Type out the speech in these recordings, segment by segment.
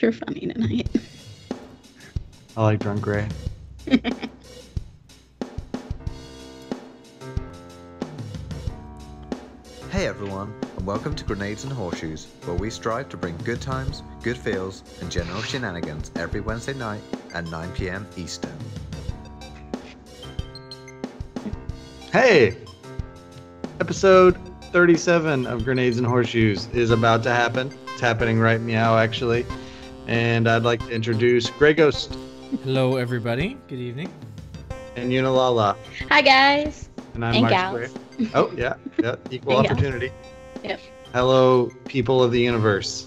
You're funny tonight. I like Drunk Ray. Hey everyone, and welcome to Grenades and Horseshoes, where we strive to bring good times, good feels, and general shenanigans every Wednesday night at 9 p.m. Eastern. Hey! Episode 37 of Grenades and Horseshoes is about to happen. It's happening right meow, actually. And I'd like to introduce Grey Ghost. Hello, everybody. Good evening. And Yuna Lala. Hi, guys. And I'm And Mark gals. Square. Oh, yeah. Equal And gals. opportunity. Yep. Hello, people of the universe.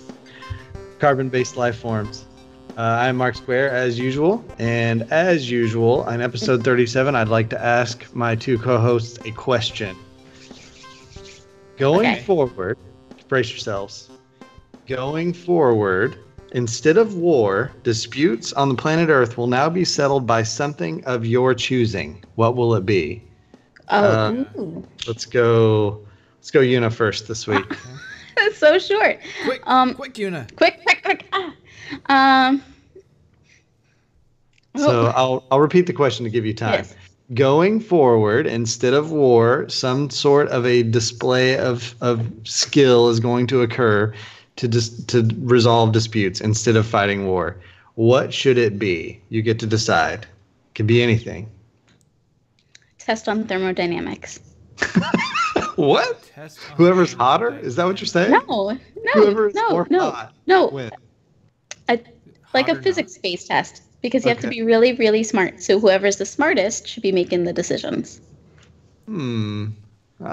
Carbon-based life forms. I'm Mark Square, as usual. And as usual, on episode 37, I'd like to ask my two co-hosts a question. Going Okay. forward, brace yourselves. Going forward, instead of war, disputes on the planet Earth will now be settled by something of your choosing. What will it be? Ooh. Let's go Yuna first this week. That's so short. Quick, Um, quick, Yuna. Quick. Ah. So I'll repeat the question to give you time. Yes. Going forward, instead of war, some sort of a display of skill is going to occur to resolve disputes instead of fighting war. What should it be? You get to decide. Could be anything. Test on thermodynamics. What? Test on Whoever's the hotter? game. Is that what you're saying? No. Whoever is more hot No. wins. Like Hot a or physics-based test. Because you have to Okay. be really, really smart. So whoever's the smartest should be making the decisions. I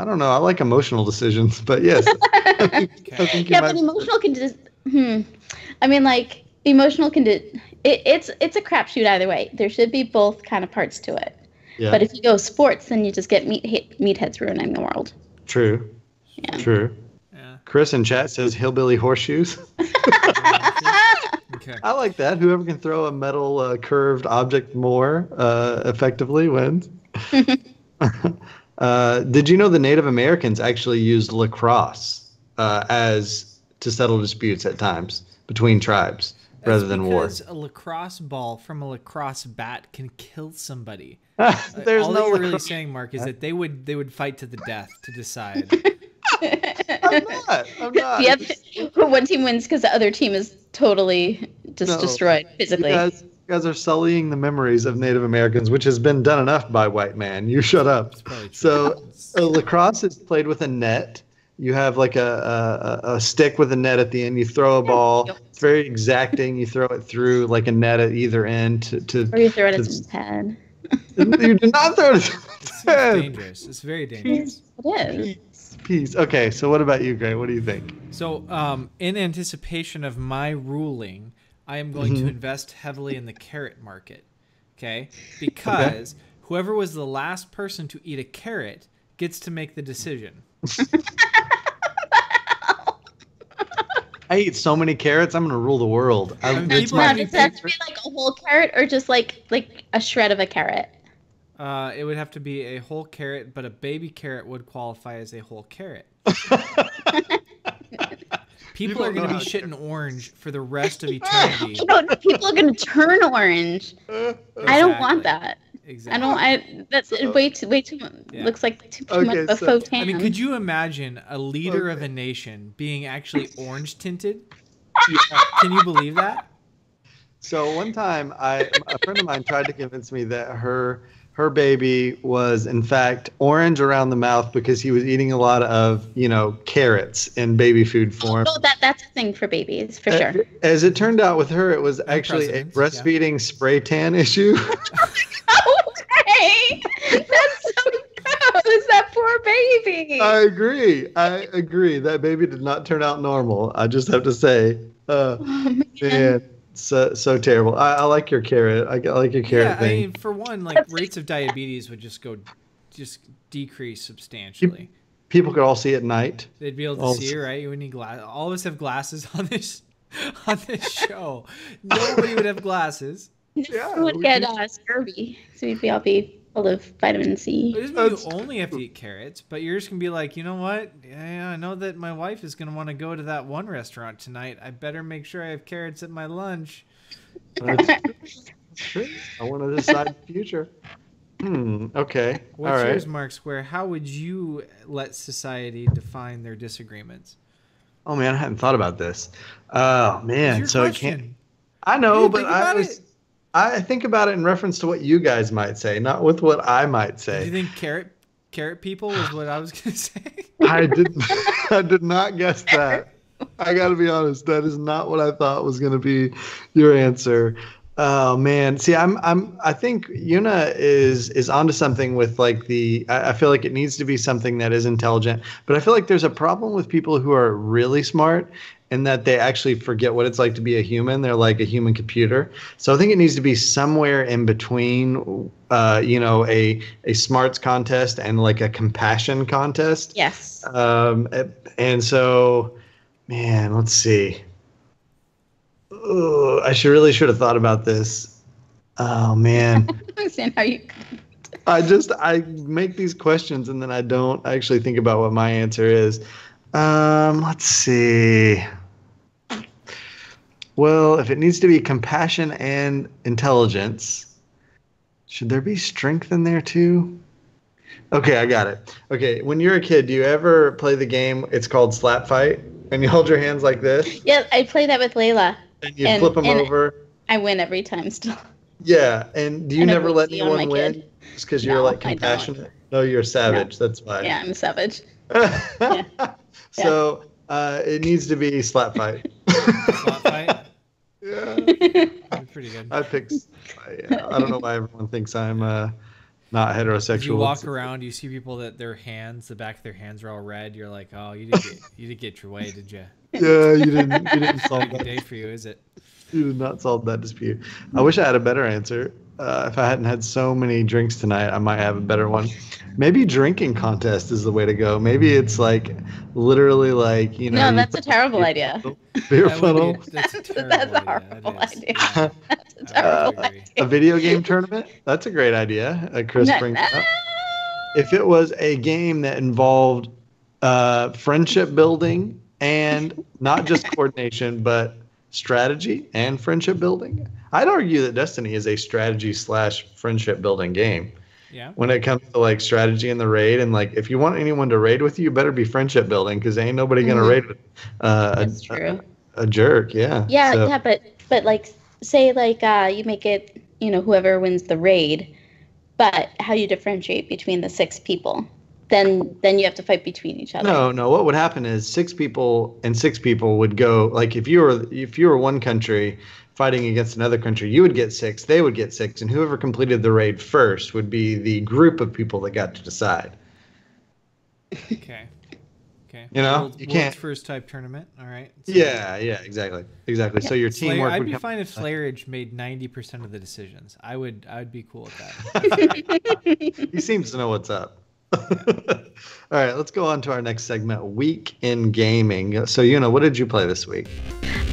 don't know. I like emotional decisions, but yes. I think you Yeah, might- but emotional can just. I mean, like emotional can do. It's a crapshoot either way. There should be both kind of parts to it. Yeah, But if you go sports, then you just get meatheads ruining the world. true. Yeah. True. Yeah. Chris in chat says hillbilly horseshoes. Okay. I like that. Whoever can throw a metal curved object more effectively wins. Did you know the Native Americans actually used lacrosse as to settle disputes at times between tribes rather than war? Because a lacrosse ball from a lacrosse bat can kill somebody. There's All no that you're really lacrosse. saying, Mark, is that they would fight to the death to decide. I'm not. Yep. One team wins because the other team is totally just No. destroyed You physically. guys are sullying the memories of Native Americans, which has been done enough by white man. You shut up. It's probably true. So lacrosse is played with a net. You have like a stick with a net at the end. You throw a ball. It's very exacting. You throw it through like a net at either end. Or you throw it at his head. You do not throw it at his It's head. dangerous. It's very dangerous. It is. Peace. Okay, so what about you, Gray? What do you think? So, in anticipation of my ruling, I am going to invest heavily in the carrot market. Okay? Because whoever was the last person to eat a carrot gets to make the decision. I eat so many carrots. I'm gonna rule the world. mean, It's people Now, my does it have to be like a whole carrot or just like a shred of a carrot? It would have to be a whole carrot, but a baby carrot would qualify as a whole carrot. People are don't going to know be how shitting orange for the rest of eternity. No, people are going to turn orange. I don't want that. Exactly. That's way too. Yeah. Looks like too Okay, much of a so- faux tan. I mean, could you imagine a leader of a nation being actually orange tinted? Can you believe that? So one time, a friend of mine tried to convince me that her baby was in fact orange around the mouth because he was eating a lot of carrots in baby food form. Oh, that's a thing for babies for sure. As it turned out, with her, it was actually a precedent, breastfeeding spray tan issue. Okay, that's so gross. That poor baby. I agree. That baby did not turn out normal. I just have to say, Oh, man, so terrible. I like your carrot. I like your carrot Yeah, I thing. mean, for one, like rates of diabetes would just decrease substantially. People could all see at night. They'd be able to all- see, right? You would need all of us have glasses on this show. Nobody would have glasses. Yeah, would we get could- scurvy, so we'd all be full of vitamin C. It doesn't mean you only have to eat carrots, but you're just gonna be like, you know what? Yeah, I know that my wife is gonna want to go to that one restaurant tonight. I better make sure I have carrots at my lunch. That's true. I want to decide the future. Okay. What's All right. yours, Mark Square? How would you let society define their disagreements? Oh man, I hadn't thought about this. Oh man, It's so your it can't. question. I know, You but think about it. I think about it in reference to what you guys might say, not with what I might Do you say. think carrot people was what I was gonna say? I didn't. I did not guess that. I got to be honest. That is not what I thought was going to be your answer. Oh man, see, I think Yuna is onto something with like I feel like it needs to be something that is intelligent, but I feel like there's a problem with people who are really smart and that they actually forget what it's like to be a human. They're like a human computer. So I think it needs to be somewhere in between, a smarts contest and like a compassion contest. Yes. And so, man, let's see. Oh, I should have thought about this. Oh man. I don't understand how you. I make these questions and then I don't actually think about what my answer is. Let's see. Well, if it needs to be compassion and intelligence, should there be strength in there too? Okay, I got it. Okay, when you're a kid, do you ever play the game? It's called Slap Fight, and you hold your hands like this, Yeah, I play that with Layla. and you flip them over. I win every time still. Yeah, and do you I never let see on my anyone win kid. just because you're No, like I don't. compassionate? No, you're a savage. That's why. Yeah, I'm a savage. So it needs to be Slap Fight. Slap fight? Yeah, That's pretty good. I picked. Yeah, I don't know why everyone thinks I'm not heterosexual. You walk around, you see people that the back of their hands are all red. You're like, oh, you didn't get your way, did you? Yeah, you didn't solve Not a good that. day for you, is it? You did not solve that dispute. I wish I had a better answer. If I hadn't had so many drinks tonight, I might have a better one. Maybe drinking contest is the way to go. Maybe it's like literally like, you know. No, that's a terrible idea. Beer That would funnel. that's a terrible That's a idea. horrible That is. idea. Yeah, That's a I terrible would agree. A video game tournament? That's a great idea. Chris No, brings it up. If it was a game that involved friendship building and not just coordination, but strategy and friendship building, I'd argue that Destiny is a strategy / friendship building game. Yeah. When it comes to like strategy in the raid, and like if you want anyone to raid with you, better be friendship building because ain't nobody gonna raid with That's true. a jerk. Yeah. Yeah, So- yeah, but like say like you make it, whoever wins the raid, but how you differentiate between the 6 people? Then you have to fight between each other. No. What would happen is 6 people and 6 people would go. Like if you were one country fighting against another country, you would get 6, they would get 6, and whoever completed the raid first would be the group of people that got to decide. Okay. You can't. First type tournament. All right. So Yeah, exactly. So your teamwork I'd would be come. fine if Slayerage made 90% of the decisions. I'd be cool with that. He seems to know what's up. All right, let's go on to our next segment, Week in Gaming. So, Yuna, what did you play this week?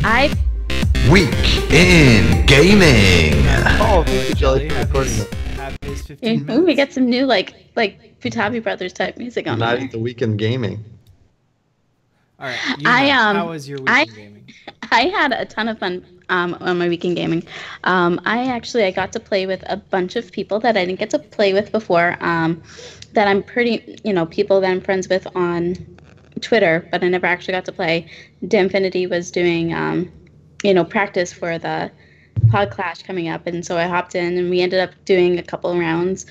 I Week in Gaming. Oh, thank you, Jelly, for Have recording his- it. have his 15 Ooh, minutes. we got some new like Futabi Brothers type music on Not there. the Week in Gaming. All right. Yuna, how was your week I- in gaming? I had a ton of fun on my weekend gaming. I got to play with a bunch of people that I didn't get to play with before. That I'm people that I'm friends with on Twitter, but I never actually got to play. D'Infinity was doing, practice for the Pod Clash coming up, and so I hopped in, and we ended up doing a couple rounds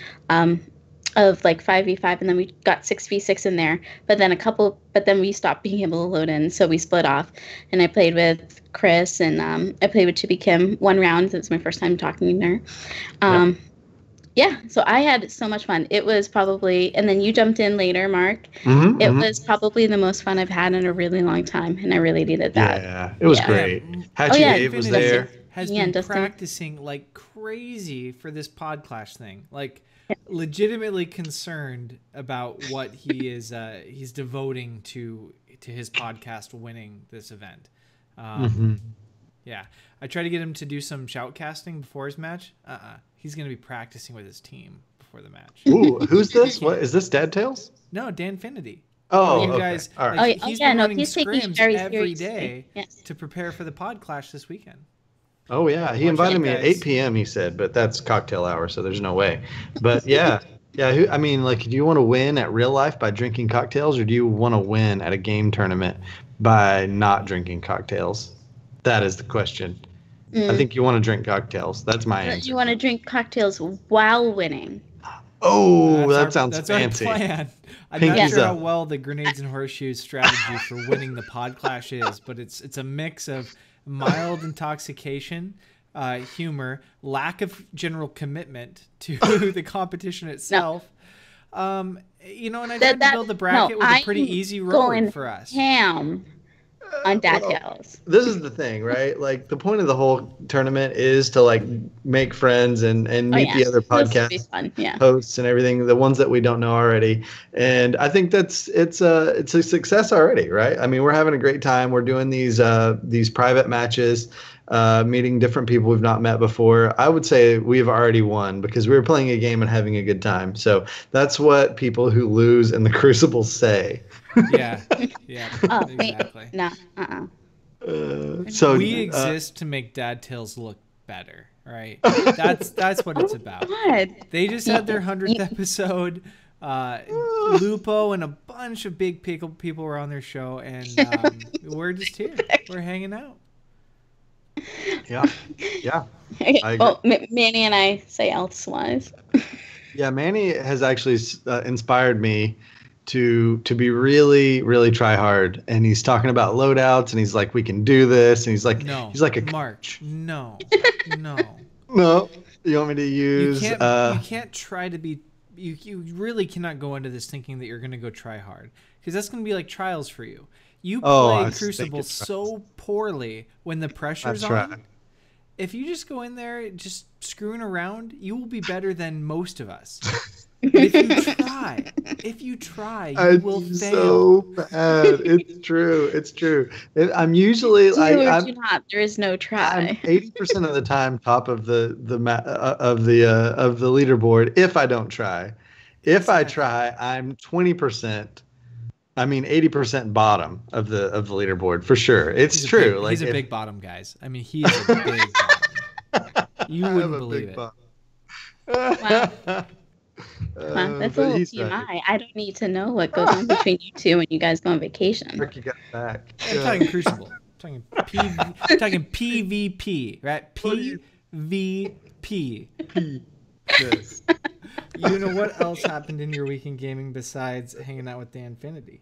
of like 5v5, and then we got 6v6 in there. But then we stopped being able to load in, so we split off. And I played with Chris, and I played with Chibi Kim one round. It was my first time talking to her. Yeah, so I had so much fun. It was probably, and then you jumped in later, Mark. It was probably the most fun I've had in a really long time, and I really needed that. Yeah, it was Yeah. great. Hatchie yeah, Dave was Infinity there. Has Yeah, been Dustin. practicing like crazy for this Pod Clash thing. Like, legitimately concerned about what he is he's devoting to his podcast winning this event. Yeah, I tried to get him to do some shoutcasting before his match. He's going to be practicing with his team before the match. Ooh, who's this? What is this? Dad Tales? No, Danfinity. Oh, you okay. guys, All right. like, he's been running he's taking it scrims very every seriously. day Yes. to prepare for the pod clash this weekend. Oh yeah, he Watch invited out, me at guys. 8 p.m. He said, but that's cocktail hour, so there's no way. But yeah, yeah. I mean, like, do you want to win at real life by drinking cocktails, or do you want to win at a game tournament by not drinking cocktails? That is the question. I think you want to drink cocktails. That's my answer. You want to drink cocktails while winning. Oh, that sounds that's fancy. Our plan. I'm Pinkies not sure up. how well the Grenades and Horseshoes strategy for winning the pod clash is, but it's a mix of mild intoxication, humor, lack of general commitment to the competition itself. And I tried to build the bracket with a pretty easy road for us. Ham on Dad Tales. This is the thing, right? Like, the point of the whole tournament is to, like, make friends and meet the other podcast hosts and everything, the ones that we don't know already. And I think it's a success already, right? I mean, we're having a great time. We're doing these private matches, meeting different people we've not met before. I would say we've already won because we were playing a game and having a good time. So that's what people who lose in the Crucible say. Yeah, exactly. No, So we exist to make Dad Tales look better, right? That's what it's about. God. They just had their 100th episode. Lupo and a bunch of big people were on their show, and we're just here. We're hanging out. Yeah. Okay. Well, Manny and I say elsewise. Yeah, Manny has actually inspired me to be really, really try hard. And he's talking about loadouts, and he's like, we can do this. And he's like, he's like a March. No. No. You want me to use? You can't try to be. You really cannot go into this thinking that you're going to go try hard, because that's going to be like trials for you. You play Crucible so poorly when the pressure's on. If you just go in there just screwing around, you will be better than most of us. But if you try, you will fail. So bad. It's true. I'm usually do not. There is no try. I'm 80% of the time top of the leaderboard if I don't try. If I try, I'm 20%. I mean, 80% bottom of the leaderboard for sure. He's true. He's a big bottom, guys. I mean, he is a big bottom. You wouldn't believe it. Wow. That's a little TMI. I don't need to know what goes on between you two when you guys go on vacation. Rick, you got back. I'm talking Crucible. I'm talking PvP, right? PvP. Yes. You know what else happened in your week in gaming besides hanging out with Danfinity?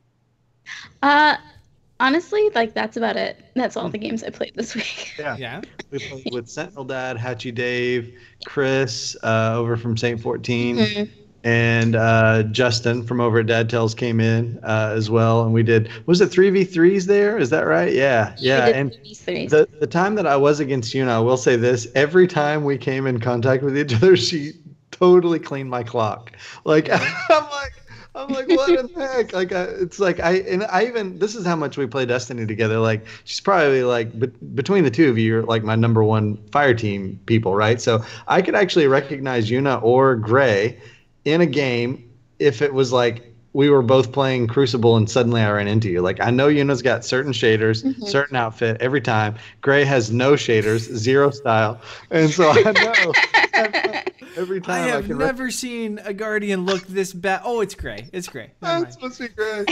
Honestly, like, that's about it. That's all the games I played this week. Yeah. We played with Sentinel Dad, Hatchy Dave, Chris over from St. 14, and Justin from over at Dad Tells came in as well. And we did, was it 3v3s there? Is that right? Yeah. And the time that I was against Yuna, I will say this, every time we came in contact with each other, she totally cleaned my clock. Like, I'm like, what in the heck? Like, it's like this is how much we play Destiny together. Like, she's probably like between the two of you, you're like my number one fire team people, right? So I could actually recognize Yuna or Gray in a game if it was like we were both playing Crucible and suddenly I ran into you. Like, I know Yuna's got certain shaders, certain outfit every time. Gray has no shaders, zero style, and so I know. Every time I have never seen a Guardian look this bad. Oh, it's Gray. It's Gray. It's supposed to be Gray.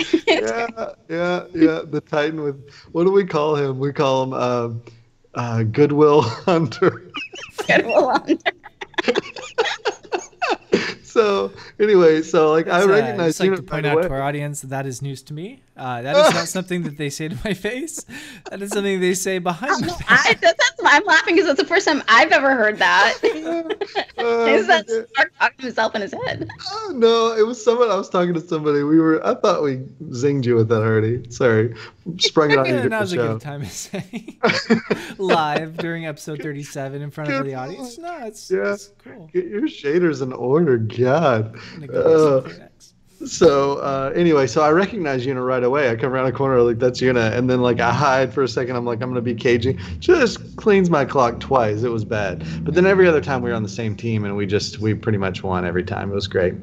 Yeah. The Titan with, what do we call him? We call him Goodwill Hunter. Goodwill Hunter. So anyway, I recognize. I'd like to point out to our audience that is news to me. That is not something that they say to my face. That is something they say behind my face. That's why I'm laughing, because that's the first time I've ever heard that. Is that Stark talking to himself in his head? No, it was someone. I was talking to somebody. I thought we zinged you with that already. Sorry, sprung it on you. Now's a good time to say live during episode 37 in front of the audience. No, it's cool. Get your shaders in order, God. So anyway, so I recognize Yuna right away. I come around the corner, like that's Yuna, and then like I hide for a second. I'm like, I'm gonna be caging. Just cleans my clock twice. It was bad, but then every other time we were on the same team, and we pretty much won every time. It was great.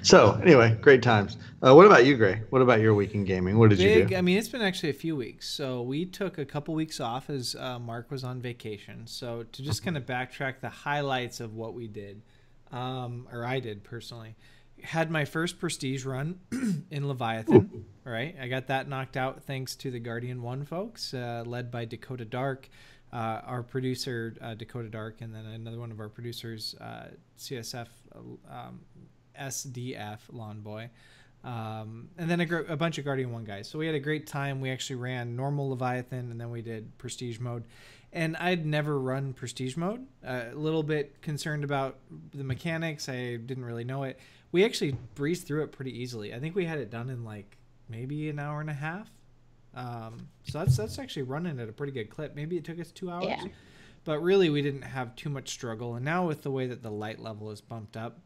So anyway, great times. What about you, Gray? What about your week in gaming? What did you do? I mean, it's been actually a few weeks. So we took a couple weeks off as Mark was on vacation. So to just kind of backtrack the highlights of what we did, or I did personally, had my first prestige run in Leviathan. Right, I got that knocked out thanks to the Guardian 1 folks, led by Dakota Dark, our producer Dakota Dark, and then another one of our producers, CSF. SDF Lawn Boy, and then a bunch of Guardian 1 guys. So we had a great time. We actually ran normal Leviathan, and then we did Prestige mode. And I'd never run Prestige mode. A little bit concerned about the mechanics. I didn't really know it. We actually breezed through it pretty easily. I think we had it done in like maybe an hour and a half. So that's actually running at a pretty good clip. Maybe it took us 2 hours. Yeah. But really, we didn't have too much struggle. And now with the way that the light level is bumped up,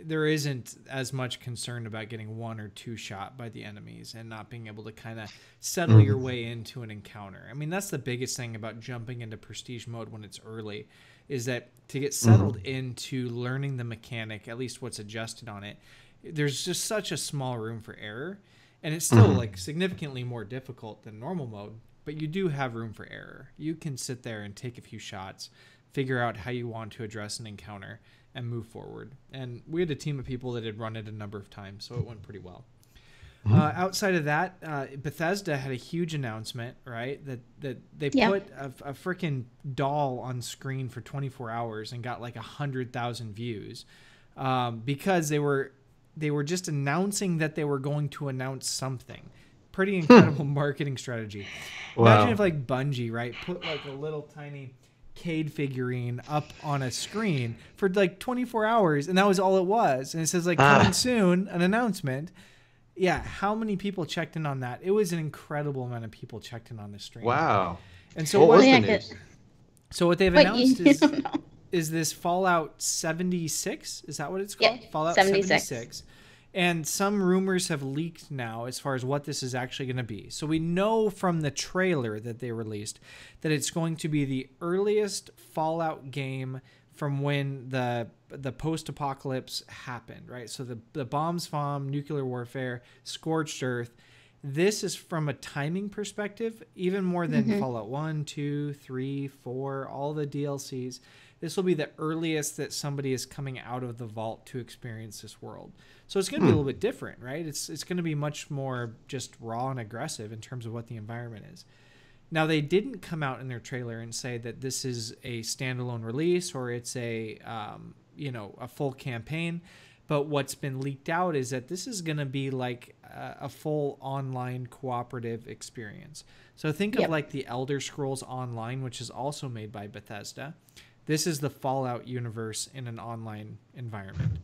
there isn't as much concern about getting 1 or 2 shot by the enemies and not being able to kind of settle your way into an encounter. I mean, that's the biggest thing about jumping into prestige mode when it's early, is that to get settled into learning the mechanic, at least what's adjusted on it, there's just such a small room for error, and it's still like significantly more difficult than normal mode, but you do have room for error. You can sit there and take a few shots, figure out how you want to address an encounter, and move forward. And we had a team of people that had run it a number of times, so it went pretty well. Outside of that, Bethesda had a huge announcement, right? That they put a freaking doll on screen for 24 hours and got like 100,000 views, because they were just announcing that they were going to announce something. Pretty incredible marketing strategy. Wow. Imagine if like Bungie, right, put like a little tiny Cade figurine up on a screen for like 24 hours, and that was all it was. And it says like coming soon, an announcement. Yeah, how many people checked in on that? It was an incredible amount of people checked in on this stream. Wow. And so what was the news? So what they've announced is this Fallout 76. Is that what it's called? Yeah, Fallout 76. And some rumors have leaked now as far as what this is actually going to be. So we know from the trailer that they released that it's going to be the earliest Fallout game from when the post-apocalypse happened, right? So the bombs bomb, nuclear warfare, scorched earth. This is from a timing perspective, even more than Fallout 1, 2, 3, 4, all the DLCs. This will be the earliest that somebody is coming out of the vault to experience this world. So it's going to be a little bit different, right? It's going to be much more just raw and aggressive in terms of what the environment is. Now, they didn't come out in their trailer and say that this is a standalone release or it's a full campaign. But what's been leaked out is that this is going to be like a full online cooperative experience. So think of like the Elder Scrolls Online, which is also made by Bethesda. This is the Fallout universe in an online environment.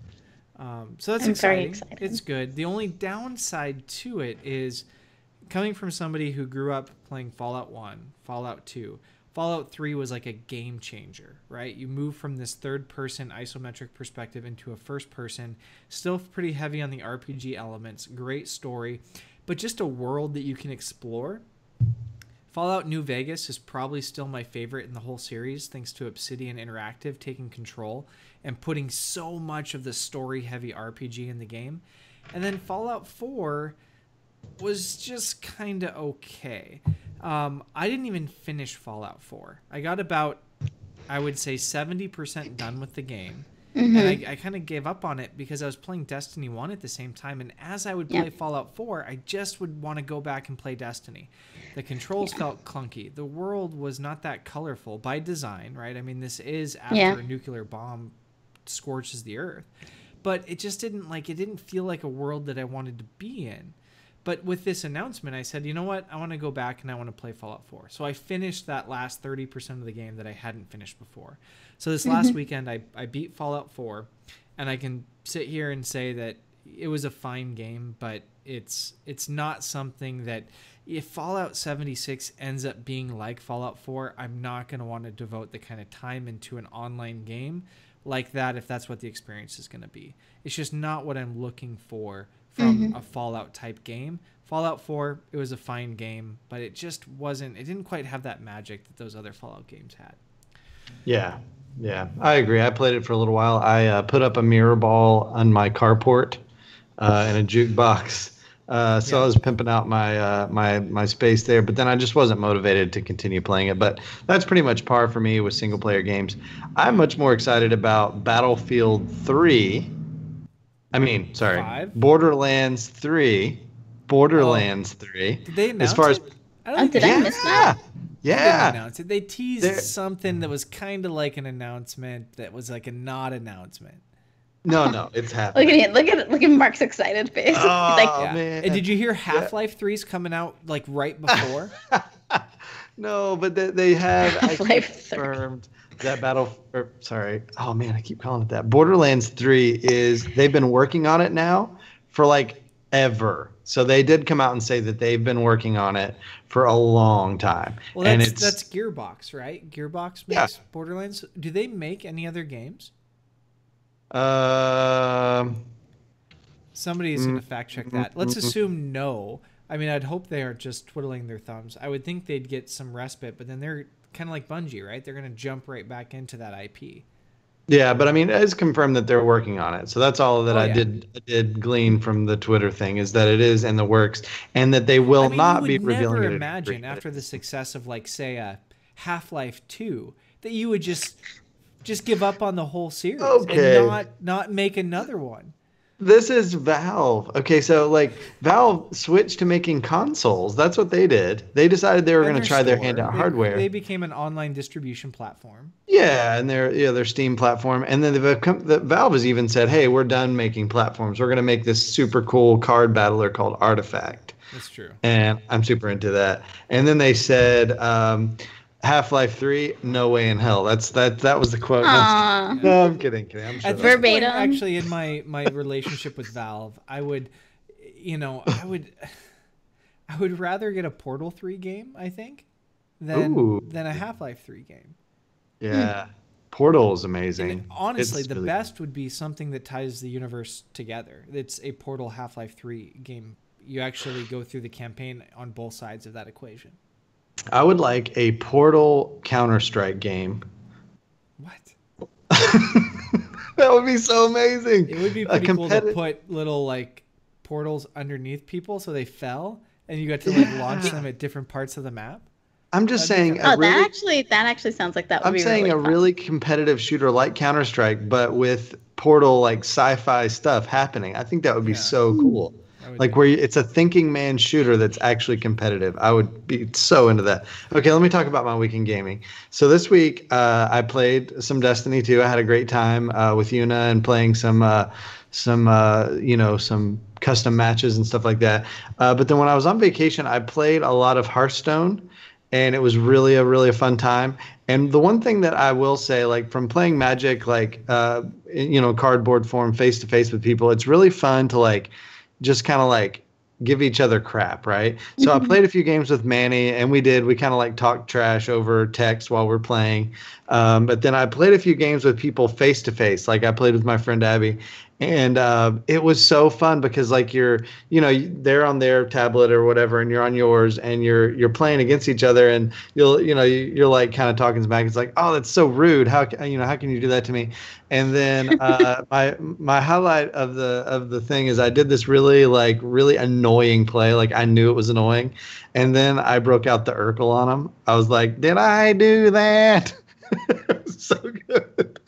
So that's exciting. Very excited. It's good. The only downside to it is coming from somebody who grew up playing Fallout 1, Fallout 2. Fallout 3 was like a game changer, right? You move from this third-person isometric perspective into a first-person, still pretty heavy on the RPG elements, great story, but just a world that you can explore. Fallout New Vegas is probably still my favorite in the whole series, thanks to Obsidian Interactive taking control and putting so much of the story-heavy RPG in the game. And then Fallout 4 was just kind of okay. I didn't even finish Fallout 4. I got about, I would say, 70% done with the game. And I kind of gave up on it because I was playing Destiny 1 at the same time. And as I would play Fallout 4, I just would want to go back and play Destiny. The controls felt clunky. The world was not that colorful by design, right? I mean, this is after a nuclear bomb scorches the earth. But it just didn't feel like a world that I wanted to be in. But with this announcement, I said, you know what? I want to go back and I want to play Fallout 4. So I finished that last 30% of the game that I hadn't finished before. So this last weekend, I beat Fallout 4, and I can sit here and say that it was a fine game, but it's not something that if Fallout 76 ends up being like Fallout 4, I'm not going to want to devote the kind of time into an online game like that if that's what the experience is going to be. It's just not what I'm looking for from a Fallout type game. Fallout 4, it was a fine game, but it just wasn't, it didn't quite have that magic that those other Fallout games had. Yeah, I agree. I played it for a little while. I put up a mirror ball on my carport and a jukebox. So I was pimping out my space there, but then I just wasn't motivated to continue playing it. But that's pretty much par for me with single player games. I'm much more excited about Battlefield 3. Borderlands 3. Borderlands 3. Did they announce as far it? as Did I miss that? They Yeah. didn't announce it. They teased something that was kind of like an announcement that was like a not announcement. No, it's happening. Look at Mark's excited face. Oh, He's like, man. And did you hear Half-Life 3's coming out like right before? No, but they have Half-Life confirmed that oh man, I keep calling it that. Borderlands 3 they've been working on it now for like ever. So they did come out and say that they've been working on it for a long time. Well, that's Gearbox, right? Gearbox makes Borderlands. Do they make any other games? Somebody's going to fact check that. Let's assume no. I mean, I'd hope they are just twiddling their thumbs. I would think they'd get some respite, but then they're kind of like Bungie, right? They're going to jump right back into that IP. Yeah, but I mean, it's confirmed that they're working on it. So that's all that I did glean from the Twitter thing, is that it is in the works, and that they will not be revealing it. Never imagine after the success of, like, say, a Half-Life 2 that you would just give up on the whole series and not make another one. This is Valve. Okay, so like Valve switched to making consoles. That's what they did. They decided they were going to try their hand at hardware. They became an online distribution platform. Yeah, and their Steam platform. And then the Valve has even said, "Hey, we're done making platforms. We're going to make this super cool card battler called Artifact." That's true. And I'm super into that. And then they said Half-Life 3, no way in hell. That was the quote. No, I'm kidding. I'm sure verbatim. Actually, in my relationship with Valve, I would rather get a Portal 3 game, I think, than a Half-Life 3 game. Yeah. Portal is amazing. And honestly, the best would be something that ties the universe together. It's a Portal Half-Life 3 game. You actually go through the campaign on both sides of that equation. I would like a Portal Counter-Strike game. What? That would be so amazing. It would be pretty cool to put little like portals underneath people so they fell, and you got to like launch them at different parts of the map. I'm just saying. That actually sounds like that would be really fun. Really competitive shooter like Counter-Strike, but with Portal like sci-fi stuff happening. I think that would be so cool. Like where it's a thinking man shooter that's actually competitive. I would be so into that. Okay, let me talk about my week in gaming. So this week I played some Destiny 2. I had a great time with Yuna and playing some custom matches and stuff like that. But then when I was on vacation, I played a lot of Hearthstone, and it was really a fun time. And the one thing that I will say, like from playing Magic, like cardboard form face to face with people, it's really fun to like just kind of like give each other crap, right? So I played a few games with Manny, and we kind of like talk trash over text while we're playing. But then I played a few games with people face to face. Like I played with my friend Abby, and it was so fun because like they're on their tablet or whatever, and you're on yours, and you're playing against each other, and you're like kind of talking smack. It's like, oh, that's so rude. How can you do that to me? And then my highlight of the thing is I did this really annoying play. Like I knew it was annoying, and then I broke out the Urkel on him. I was like, did I do that? It was so good.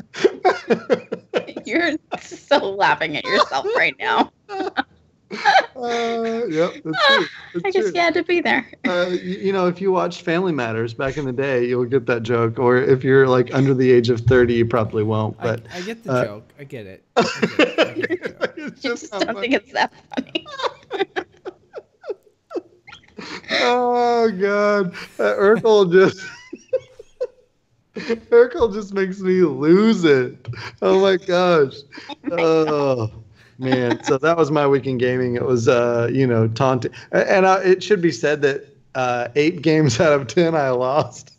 You're so laughing at yourself right now. Yep, that's true. I guess you had to be there. If you watched Family Matters back in the day, you'll get that joke. Or if you're like under the age of 30, you probably won't. But I get the joke. I get it. I get the joke. I just don't think it's that funny. Oh God, Urkel just makes me lose it. Oh my gosh. Oh man. So that was my week in gaming. It was taunting. And it should be said that 8 games out of 10 I lost.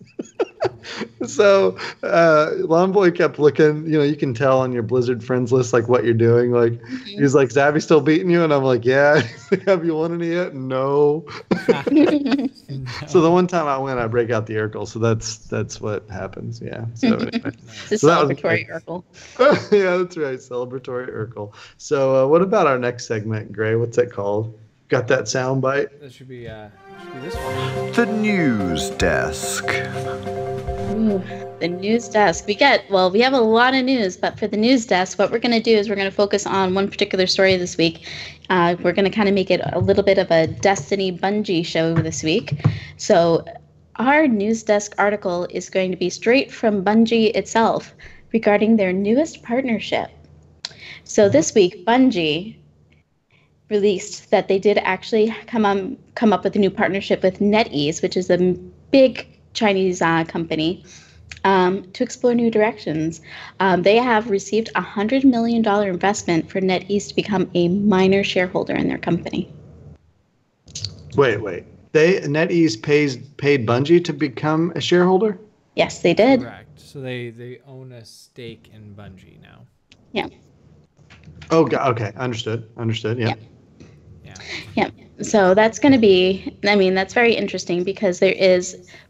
So Lawn Boy kept looking, you can tell on your Blizzard friends list like what you're doing. Like Mhm. he's like, "Is Abby still beating you?" And I'm like, "Yeah." He's like, "Have you won any yet?" No. So the No. one time I win, I break out the Urkel. So that's what happens. Yeah. So anyway, The so that was celebratory Urkel. yeah, that's right, celebratory Urkel. So what about our next segment, Gray? What's that called? Got that sound bite? That should be this one. The News Desk. Ooh, the news desk. We have a lot of news, but for the news desk, what we're going to do is we're going to focus on one particular story this week. We're going to kind of make it a little bit of a Destiny Bungie show this week. So our news desk article is going to be straight from Bungie itself regarding their newest partnership. So this week, Bungie released that they did actually come up with a new partnership with NetEase, which is a big Chinese company, to explore new directions. They have received a $100 million investment for NetEase to become a minor shareholder in their company. Wait. NetEase paid Bungie to become a shareholder? Yes, they did. Correct. So they own a stake in Bungie now. Yeah. Oh, okay. Understood. Yeah. Yeah. So that's going to be, that's very interesting because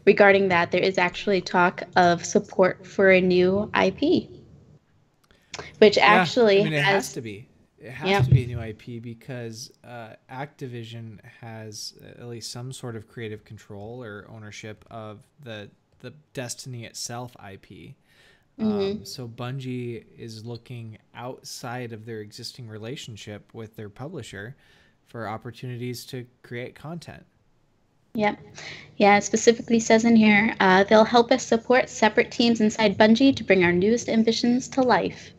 regarding that, there is actually talk of support for a new IP, which actually it has to be. It has to be a new IP because Activision has at least some sort of creative control or ownership of the Destiny itself IP. So Bungie is looking outside of their existing relationship with their publisher for opportunities to create content. Yep. Yeah, it specifically says in here, they'll help us support separate teams inside Bungie to bring our newest ambitions to life.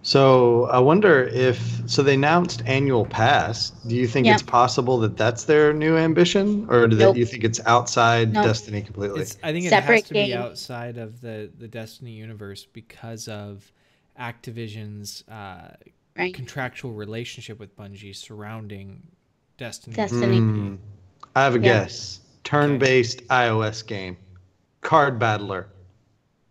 So I wonder so they announced annual pass. Do you think it's possible that that's their new ambition, or you think it's outside Destiny completely? I think it has to be outside of the Destiny universe because of Activision's contractual relationship with Bungie surrounding Destiny. I have a guess. Turn-based iOS game. Card Battler.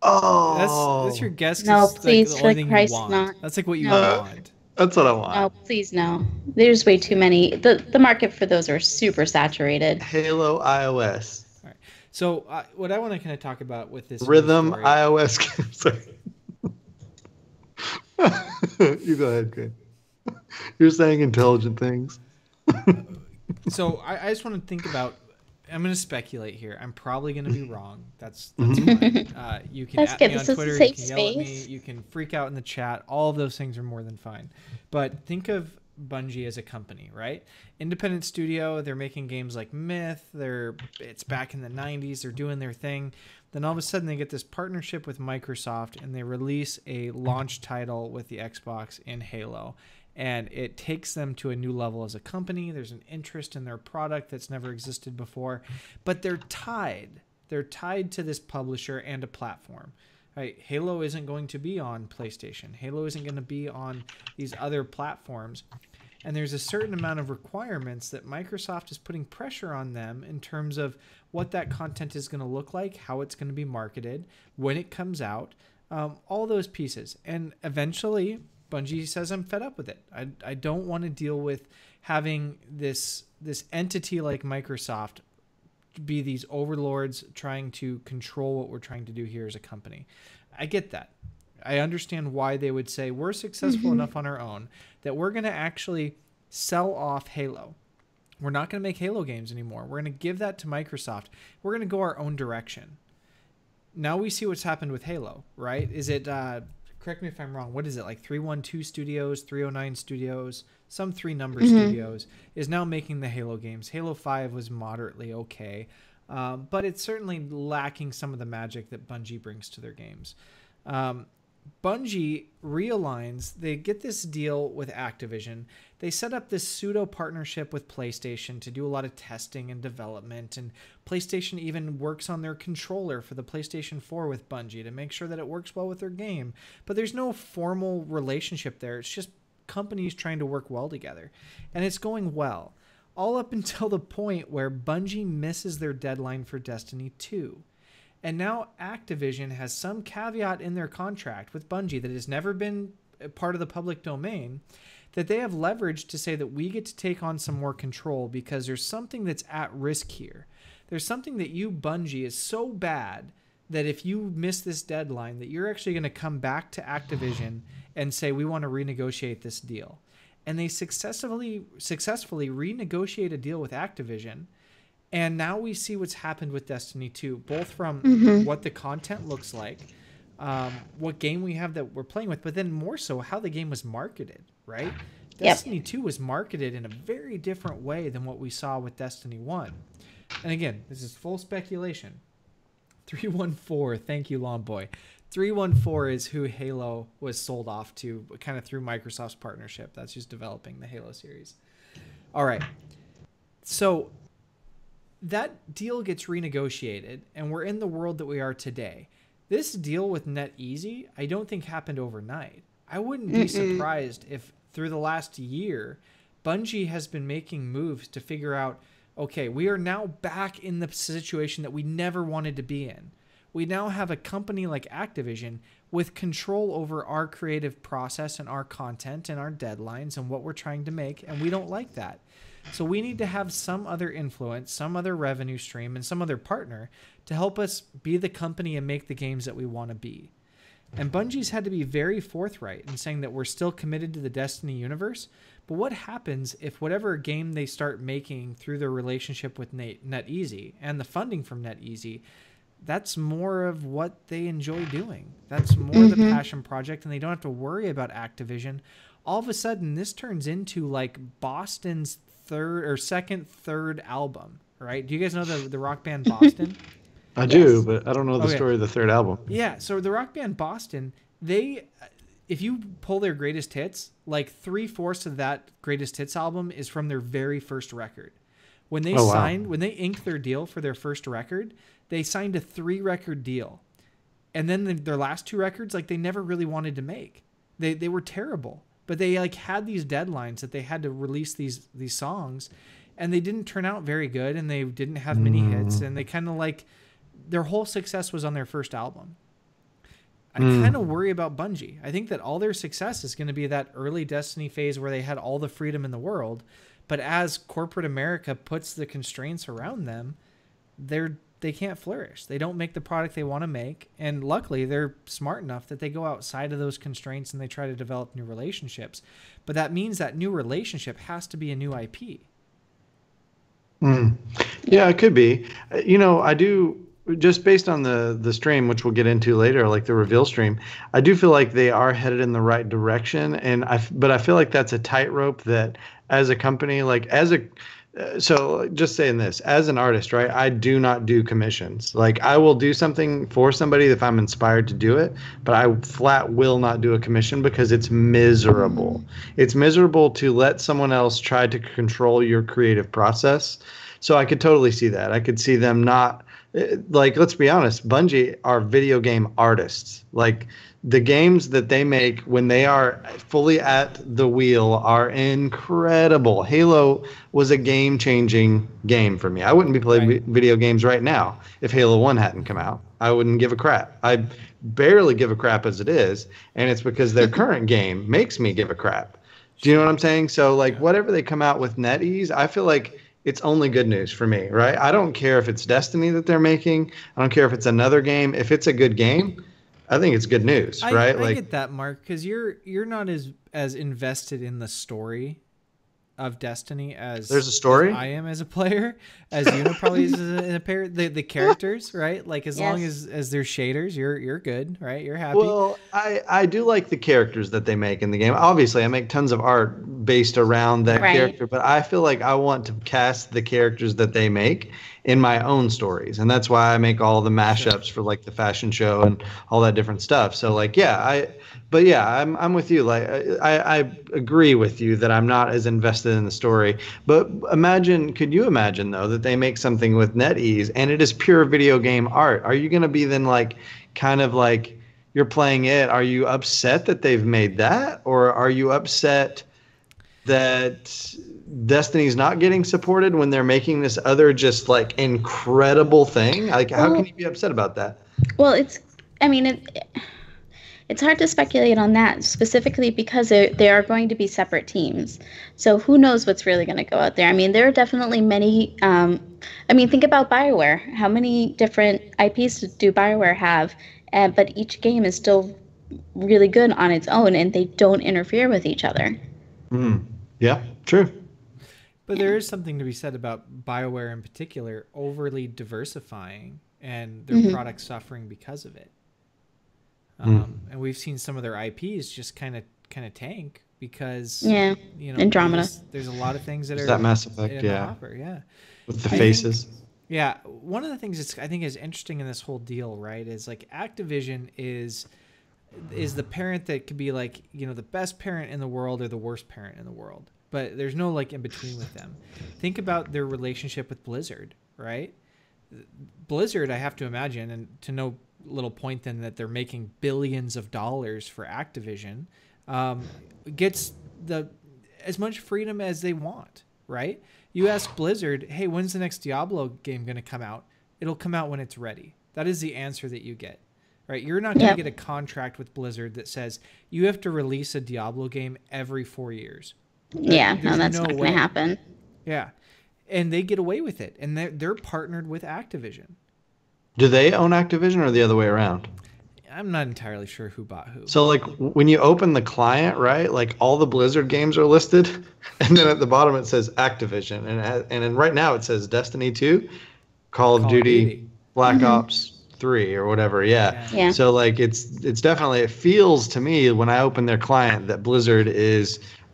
Oh, that's your guess. No, please, like for the Christ's you want. not. That's like what you want. That's what I want. No, please, no. There's way too many. The market for those are super saturated. Halo iOS. All right. So what I want to kind of talk about with this Rhythm iOS. Sorry. You go ahead, Greg. You're saying intelligent things. So I just want to think about. I'm going to speculate here. I'm probably going to be wrong. That's fine. You can at me on Twitter. You can yell at me. You can freak out in the chat. All of those things are more than fine. But think of Bungie as a company, right? Independent studio. They're making games like Myth. It's back in the 90s. They're doing their thing. Then all of a sudden they get this partnership with Microsoft and they release a launch title with the Xbox in Halo. And it takes them to a new level as a company. There's an interest in their product that's never existed before, but they're tied. They're tied to this publisher and a platform. Right? Halo isn't going to be on PlayStation. Halo isn't going to be on these other platforms. And there's a certain amount of requirements that Microsoft is putting pressure on them in terms of what that content is going to look like, how it's going to be marketed, when it comes out, all those pieces. And eventually Bungie says, I'm fed up with it. I don't want to deal with having this entity like Microsoft be these overlords trying to control what we're trying to do here as a company. I get that. I understand why they would say we're successful enough on our own that we're going to actually sell off Halo. We're not going to make Halo games anymore. We're going to give that to Microsoft. We're going to go our own direction. Now we see what's happened with Halo, right? Is it... correct me if I'm wrong. What is it, like 312 Studios, 309 Studios, some three-number studios is now making the Halo games. Halo 5 was moderately okay, but it's certainly lacking some of the magic that Bungie brings to their games. Bungie realigns. They get this deal with Activision. They set up this pseudo partnership with PlayStation to do a lot of testing and development, and PlayStation even works on their controller for the PlayStation 4 with Bungie to make sure that it works well with their game. But there's no formal relationship there. It's just companies trying to work well together, and it's going well. all up until the point where Bungie misses their deadline for Destiny 2. And now Activision has some caveat in their contract with Bungie that has never been part of the public domain, that they have leveraged to say that we get to take on some more control because there's something that's at risk here. There's something that you, Bungie, is so bad that if you miss this deadline, that you're actually going to come back to Activision and say, we want to renegotiate this deal. And they successfully renegotiate a deal with Activision. And now we see what's happened with Destiny 2, both from what the content looks like, what game we have that we're playing with, but then more so how the game was marketed, right? Destiny 2 was marketed in a very different way than what we saw with Destiny 1. And again, this is full speculation. 314, thank you, Long Boy. 314 is who Halo was sold off to, kind of through Microsoft's partnership. That's just developing the Halo series. All right. So that deal gets renegotiated, and we're in the world that we are today. This deal with NetEasy, I don't think happened overnight. I wouldn't be surprised if through the last year, Bungie has been making moves to figure out, okay, we are now back in the situation that we never wanted to be in. We now have a company like Activision with control over our creative process and our content and our deadlines and what we're trying to make, and we don't like that. So we need to have some other influence, some other revenue stream, and some other partner to help us be the company and make the games that we want to be. And Bungie's had to be very forthright in saying that we're still committed to the Destiny universe, but what happens if whatever game they start making through their relationship with NetEasy and the funding from NetEasy, that's more of what they enjoy doing. That's more the passion project, and they don't have to worry about Activision. All of a sudden, this turns into like Boston's third album, right? Do you guys know the rock band Boston? I do, but I don't know the story of the third album. Yeah, so the rock band Boston, if you pull their greatest hits, like 3/4 of that greatest hits album is from their very first record. When they when they inked their deal for their first record, they signed a 3-record deal. And then their last 2 records, like they never really wanted to make. They were terrible. But they like had these deadlines that they had to release these songs, and they didn't turn out very good, and they didn't have many hits, and they kind of like their whole success was on their first album. I kind of worry about Bungie. I think that all their success is going to be that early Destiny phase where they had all the freedom in the world, but as corporate America puts the constraints around them, they can't flourish. They don't make the product they want to make. And luckily, they're smart enough that they go outside of those constraints and they try to develop new relationships. But that means that new relationship has to be a new IP. Yeah, it could be. I do, just based on the stream, which we'll get into later, like the reveal stream, I do feel like they are headed in the right direction. But I feel like that's a tightrope that as a company, so just saying this, as an artist, right, I do not do commissions. Like I will do something for somebody if I'm inspired to do it, but I flat will not do a commission because it's miserable. It's miserable to let someone else try to control your creative process. So I could totally see that. I could see them not, like, let's be honest, Bungie are video game artists. Like the games that they make when they are fully at the wheel are incredible. Halo was a game-changing game for me. I wouldn't be playing video games right now if Halo 1 hadn't come out. I wouldn't give a crap. I barely give a crap as it is, and it's because their current game makes me give a crap. Do you know what I'm saying? So, like, whatever they come out with NetEase, I feel like it's only good news for me, right? I don't care if it's Destiny that they're making. I don't care if it's another game. If it's a good game, I think it's good news, right? I get that, Mark, because you're not as invested in the story of Destiny as there's a story as I am as a player, as Yuna probably is in a pair. The characters, right? Like as long as there's shaders, you're good, right? You're happy. Well, I do like the characters that they make in the game. Obviously, I make tons of art based around that character, but I feel like I want to cast the characters that they make in my own stories, and that's why I make all the mashups for like the fashion show and all that different stuff. So like, I'm with you. Like, I agree with you that I'm not as invested in the story. But could you imagine though that they make something with NetEase and it is pure video game art? Are you going to be then like, kind of like you're playing it? Are you upset that they've made that, or are you upset that Destiny's not getting supported when they're making this other just like incredible thing? Like, how can you be upset about that? Well, it's hard to speculate on that specifically because they are going to be separate teams. So who knows what's really going to go out there? I mean, there are definitely many. Think about BioWare. How many different IPs do BioWare have? But each game is still really good on its own, and they don't interfere with each other. Yeah, true. But there is something to be said about BioWare in particular overly diversifying and their products suffering because of it. And we've seen some of their IPs just kind of tank because Andromeda. There's a lot of things that are that Mass Effect, in the hopper, with the faces. One of the things that's I think is interesting in this whole deal, right, is like Activision is the parent that could be like, the best parent in the world or the worst parent in the world, but there's no like in between with them. Think about their relationship with Blizzard, right? Blizzard, I have to imagine, and to no little point then that they're making billions of dollars for Activision, gets as much freedom as they want, right? You ask Blizzard, hey, when's the next Diablo game going to come out? It'll come out when it's ready. That is the answer that you get, right? You're not going to get a contract with Blizzard that says you have to release a Diablo game every 4 years. That's not going to happen. Yeah. And they get away with it. And they're partnered with Activision. Do they own Activision or the other way around? I'm not entirely sure who bought who. So, like, when you open the client, right, like all the Blizzard games are listed, and then at the bottom it says Activision, and then right now it says Destiny 2, Call of Duty, Black Ops 3, or whatever. Yeah. So, like, it's definitely, it feels to me when I open their client that Blizzard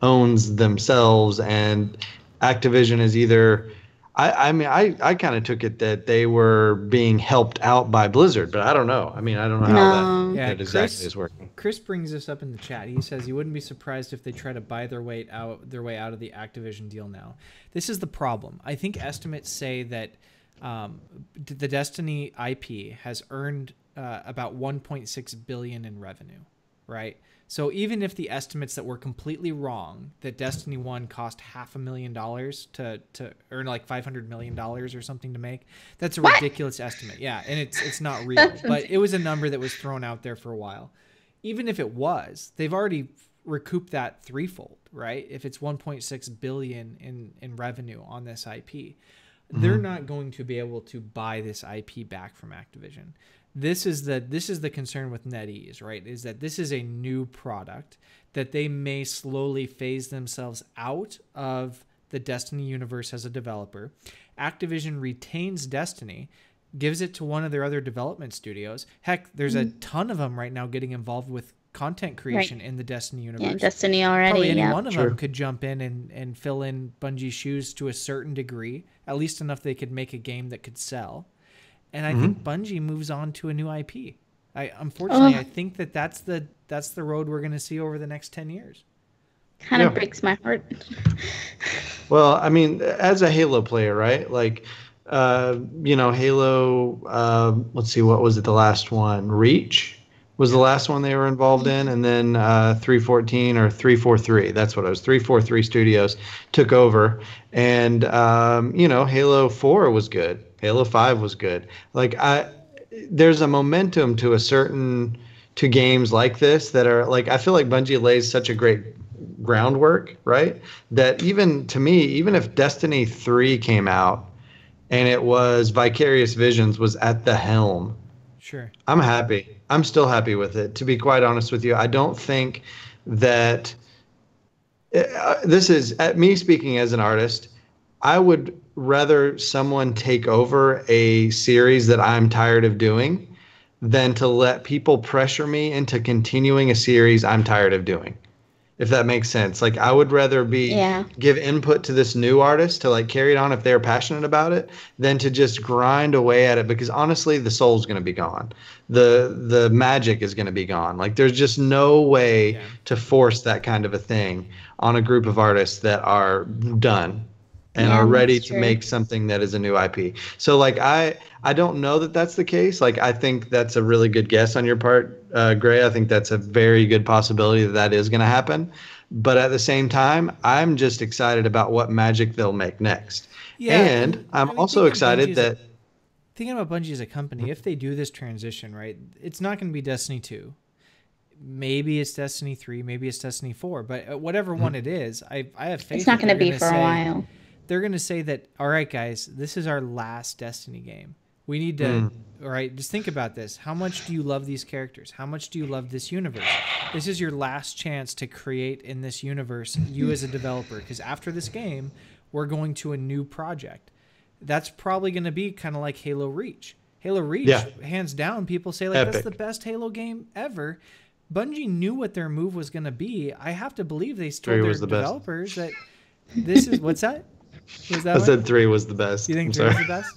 owns themselves, and Activision is either. I kind of took it that they were being helped out by Blizzard, but I don't know. I mean, I don't know how that exactly is working. Chris brings this up in the chat. He says he wouldn't be surprised if they try to buy their way out of the Activision deal now. This is the problem. I think estimates say that the Destiny IP has earned about $1.6 billion in revenue, right? So even if the estimates that were completely wrong, that Destiny 1 cost $500,000 to earn like $500 million or something to make, that's a ridiculous estimate. Yeah, and it's not real. But it was a number that was thrown out there for a while. Even if it was, they've already recouped that threefold, right? If it's $1.6 billion in revenue on this IP. They're not going to be able to buy this IP back from Activision. This is the concern with NetEase, right? Is that this is a new product that they may slowly phase themselves out of the Destiny universe as a developer. Activision retains Destiny, gives it to one of their other development studios. Heck, there's a ton of them right now getting involved with content creation in the Destiny universe. Yeah, Destiny already. Probably any one of them could jump in and fill in Bungie's shoes to a certain degree, at least enough they could make a game that could sell. And I think Bungie moves on to a new IP. I think that's the road we're going to see over the next 10 years. Kind of breaks my heart. Well, I mean, as a Halo player, right? Like, Halo, let's see, what was it, the last one? Reach was the last one they were involved in, and then 314 or 343, that's what it was, 343 Studios took over, and, Halo 4 was good. Halo 5 was good. Like, there's a momentum to games like this that are, like, I feel like Bungie lays such a great groundwork, right? That even if Destiny 3 came out and it was Vicarious Visions was at the helm, sure, I'm happy. I'm still happy with it. To be quite honest with you, I don't think that this is at me speaking as an artist. I would rather someone take over a series that I'm tired of doing than to let people pressure me into continuing a series I'm tired of doing. If that makes sense. Like, I would rather give input to this new artist to like carry it on if they're passionate about it than to just grind away at it, because honestly the soul's going to be gone. The magic is going to be gone. Like, there's just no way to force that kind of a thing on a group of artists that are done and are ready to make something that is a new IP. So, like, I don't know that that's the case. Like, I think that's a really good guess on your part, Gray. I think that's a very good possibility that is going to happen. But at the same time, I'm just excited about what magic they'll make next. Yeah, And I'm also excited that thinking about Bungie as a company, if they do this transition, right, it's not going to be Destiny 2. Maybe it's Destiny 3, maybe it's Destiny 4, but whatever one it is, I have faith. It's not going to be for a while. They're going to say that, all right, guys, this is our last Destiny game. We need to, all right, just think about this. How much do you love these characters? How much do you love this universe? This is your last chance to create in this universe, you as a developer, because after this game, we're going to a new project. That's probably going to be kind of like Halo Reach. Halo Reach, hands down, people say like that's the best Halo game ever. Bungie knew what their move was going to be. I have to believe they told their developers that this is what's that? Was that I said 3 was the best. You think 3 was the best?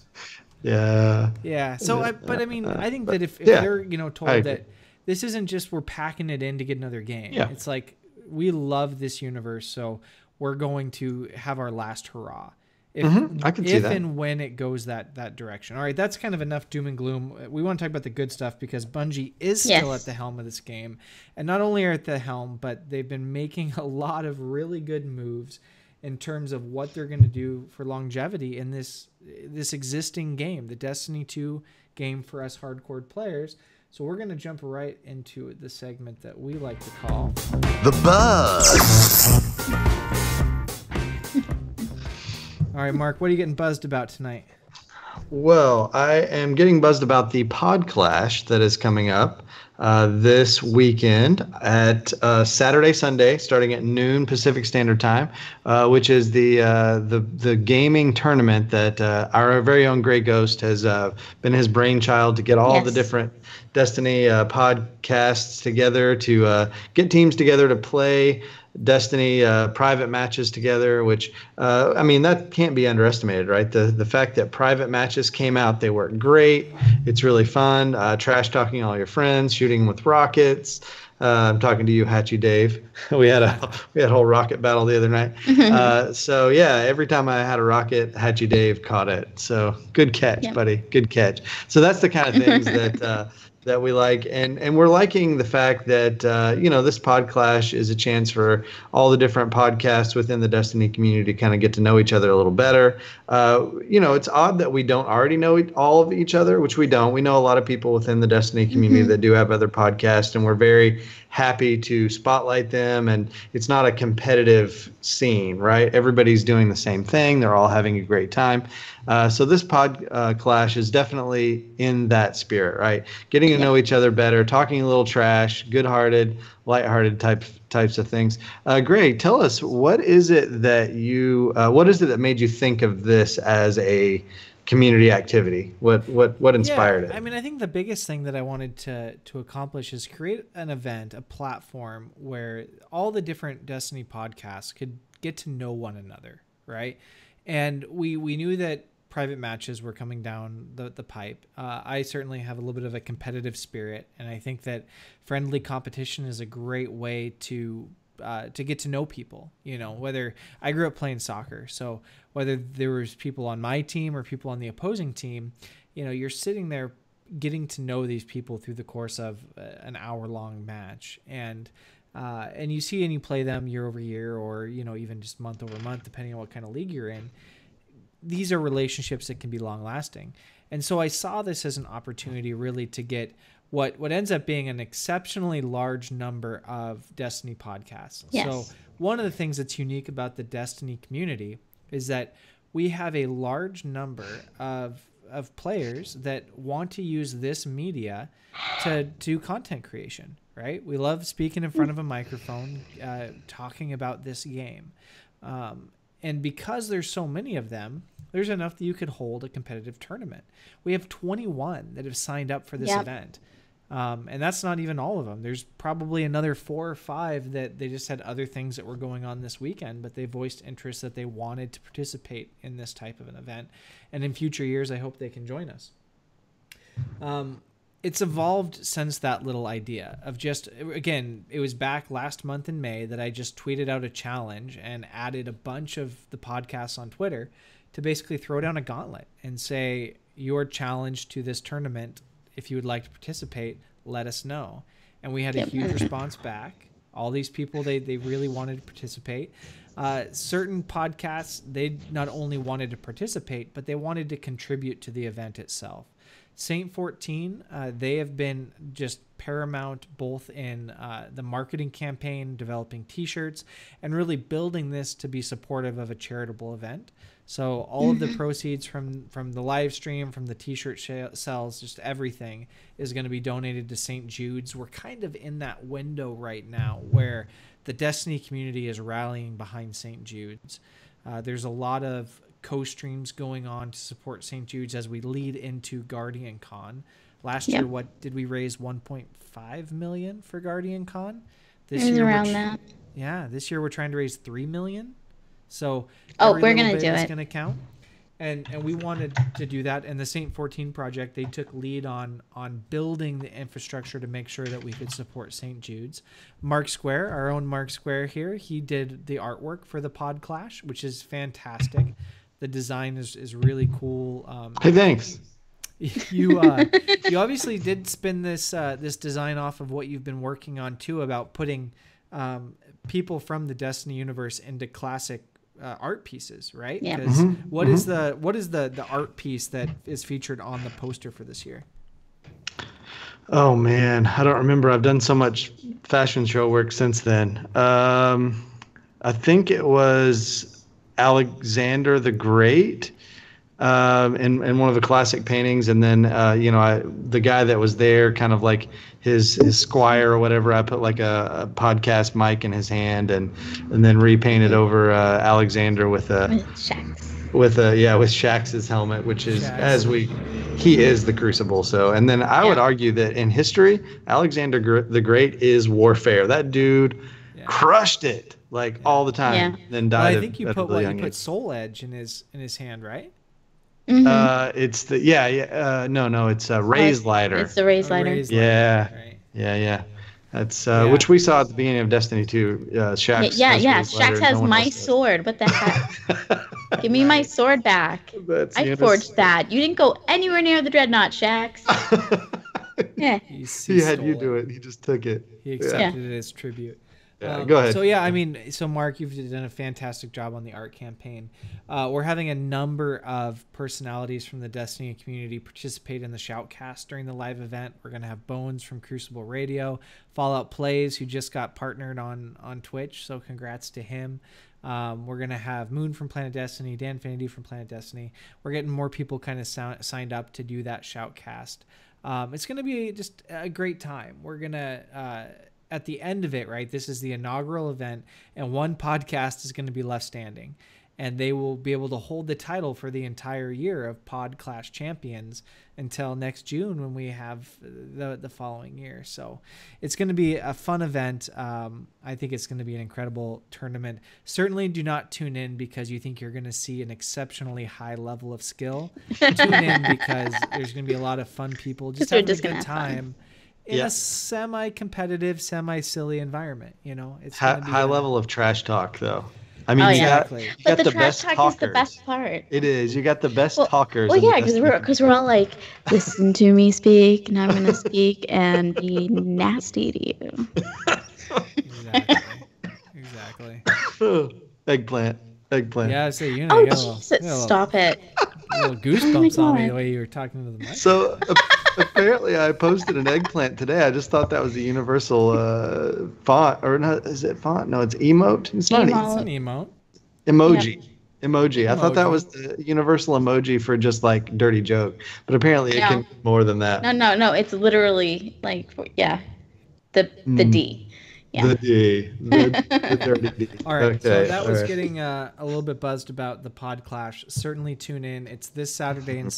Yeah. Yeah. So, but I mean, I think that if they're told that this isn't just we're packing it in to get another game. Yeah. It's like we love this universe, so we're going to have our last hurrah. I can see that. If and when it goes that direction. All right, that's kind of enough doom and gloom. We want to talk about the good stuff because Bungie is still at the helm of this game. And not only are at the helm, but they've been making a lot of really good moves in terms of what they're going to do for longevity in this existing game, the Destiny 2 game for us hardcore players. So we're going to jump right into the segment that we like to call The Buzz. All right, Mark, what are you getting buzzed about tonight? Well, I am getting buzzed about the Pod Clash that is coming up this weekend at Saturday, Sunday, starting at noon Pacific Standard Time, which is the gaming tournament that our very own Grey Ghost has been his brainchild to get all the different Destiny podcasts together to get teams together to play Destiny private matches together, which I mean that can't be underestimated, right? The fact that private matches came out, they work great. It's really fun. Trash talking all your friends, shooting with rockets. I'm talking to you, Hatchy Dave. we had a whole rocket battle the other night. So yeah, every time I had a rocket, Hatchy Dave caught it. So good catch, buddy. Good catch. So that's the kind of things that we like, and we're liking the fact that this Pod Clash is a chance for all the different podcasts within the Destiny community to kind of get to know each other a little better. It's odd that we don't already know all of each other, which we don't. We know a lot of people within the Destiny community that do have other podcasts, and we're very happy to spotlight them. And it's not a competitive scene, right? Everybody's doing the same thing. They're all having a great time. So this Pod Clash is definitely in that spirit, right? Getting to know each other better, talking a little trash, good-hearted, lighthearted types of things. Greg, tell us, what is it that made you think of this as a community activity? What inspired it? I mean, I think the biggest thing that I wanted to accomplish is create an event, a platform where all the different Destiny podcasts could get to know one another, right? And we knew that private matches were coming down the pipe. I certainly have a little bit of a competitive spirit, and I think that friendly competition is a great way to get to know people. Whether I grew up playing soccer, so whether there was people on my team or people on the opposing team, you're sitting there getting to know these people through the course of an hour-long match, and you see and you play them year over year, or even just month over month, depending on what kind of league you're in. These are relationships that can be long lasting. And so I saw this as an opportunity really to get what ends up being an exceptionally large number of Destiny podcasts. Yes. So one of the things that's unique about the Destiny community is that we have a large number of players that want to use this media to do content creation, right? We love speaking in front of a microphone, talking about this game. And because there's so many of them, there's enough that you could hold a competitive tournament. We have 21 that have signed up for this event. And that's not even all of them. There's probably another 4 or 5 that they just had other things that were going on this weekend, but they voiced interest that they wanted to participate in this type of an event. And in future years, I hope they can join us. It's evolved since that little idea of just, again, it was back last month in May that I just tweeted out a challenge and added a bunch of the podcasts on Twitter to basically throw down a gauntlet and say, your challenge to this tournament, if you would like to participate, let us know. And we had a huge response back. All these people, they really wanted to participate. Certain podcasts, they not only wanted to participate, but they wanted to contribute to the event itself. Saint 14, they have been just paramount both in the marketing campaign, developing t-shirts, and really building this to be supportive of a charitable event. So all of the proceeds from the live stream, from the t-shirt sales, just everything is going to be donated to St. Jude's. We're kind of in that window right now where the Destiny community is rallying behind St. Jude's. There's a lot of co-streams going on to support St. Jude's as we lead into Guardian Con. Last year, what did we raise? 1.5 million for Guardian Con. This year around that. Yeah, this year we're trying to raise 3 million. So we're gonna do it. It's gonna count, and we wanted to do that. And the Saint 14 project, they took lead on building the infrastructure to make sure that we could support St. Jude's. Mark Square, our own Mark Square here, he did the artwork for the Pod Clash, which is fantastic. The design is really cool. Hey, thanks. You obviously did spin this design off of what you've been working on too, about putting people from the Destiny universe into classic art pieces, right? Yeah. Because what is the art piece that is featured on the poster for this year? Oh man, I don't remember. I've done so much fashion show work since then. I think it was Alexander the Great. In one of the classic paintings, and then the guy that was there, kind of like his squire or whatever, I put like a podcast mic in his hand, and then repainted over Alexander with Shax's helmet, which is he is the Crucible. So, and then I would argue that in history, Alexander the Great is warfare. That dude crushed it all the time. Then died. Well, I think you put Soul Edge in his hand, right? It's the no, it's a Raise Lighter. It's the Raise Lighter. Yeah. That's which we saw at the beginning of Destiny 2. Shax. Shax has my sword. What the heck? Give me my sword back. I forged that. You didn't go anywhere near the Dreadnought, Shax. Yeah. He had you do it. He just took it. He accepted it as tribute. Yeah, go ahead. So Mark, you've done a fantastic job on the art campaign. We're having a number of personalities from the Destiny community participate in the Shoutcast during the live event. We're going to have Bones from Crucible Radio, Fallout Plays, who just got partnered on Twitch, so congrats to him. We're going to have Moon from Planet Destiny, Dan Finity from Planet Destiny. We're getting more people kind of signed up to do that Shoutcast. It's going to be just a great time. We're going to... at the end of it, right, this is the inaugural event, and one podcast is going to be left standing, and they will be able to hold the title for the entire year of Pod Clash Champions until next June when we have the following year. So it's going to be a fun event. I think it's going to be an incredible tournament. Certainly do not tune in because you think you're going to see an exceptionally high level of skill. Tune in because there's going to be a lot of fun people just having a good time. In a semi-competitive, semi-silly environment, it's high level of trash talk, though. I mean, you got the best talkers. Is the best part. It is. You got the best talkers. Well, yeah, because we're all like, listen to me speak, now I'm going to speak and be nasty to you. Exactly. Eggplant. Yeah, so Jesus, stop it. Little goosebumps on me the way you were talking to the mic. So apparently I posted an eggplant today. I just thought that was a universal font. Or not, is it font? No, it's emote. It's not an emote. Emoji. Yep. Emoji. I thought that was the universal emoji for just like dirty joke. But apparently it can be more than that. No. It's literally the D. Yeah. The D. The dirty D. All right. So that was getting a little bit buzzed about the Pod Clash. Certainly tune in. It's this Saturday and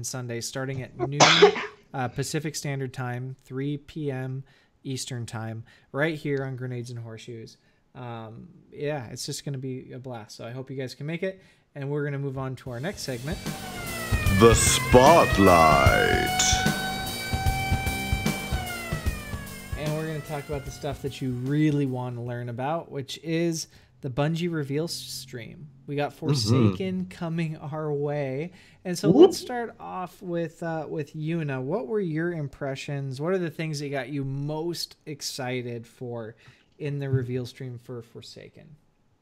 Sunday starting at noon Pacific Standard Time, 3 p.m. Eastern Time, right here on Grenades and Horseshoes. It's just going to be a blast. So I hope you guys can make it. And we're going to move on to our next segment. The Spotlight. Talk about the stuff that you really want to learn about, which is the Bungie reveal stream. We got Forsaken coming our way, and so let's start off with Yuna. What were your impressions? What are the things that got you most excited for in the reveal stream for Forsaken?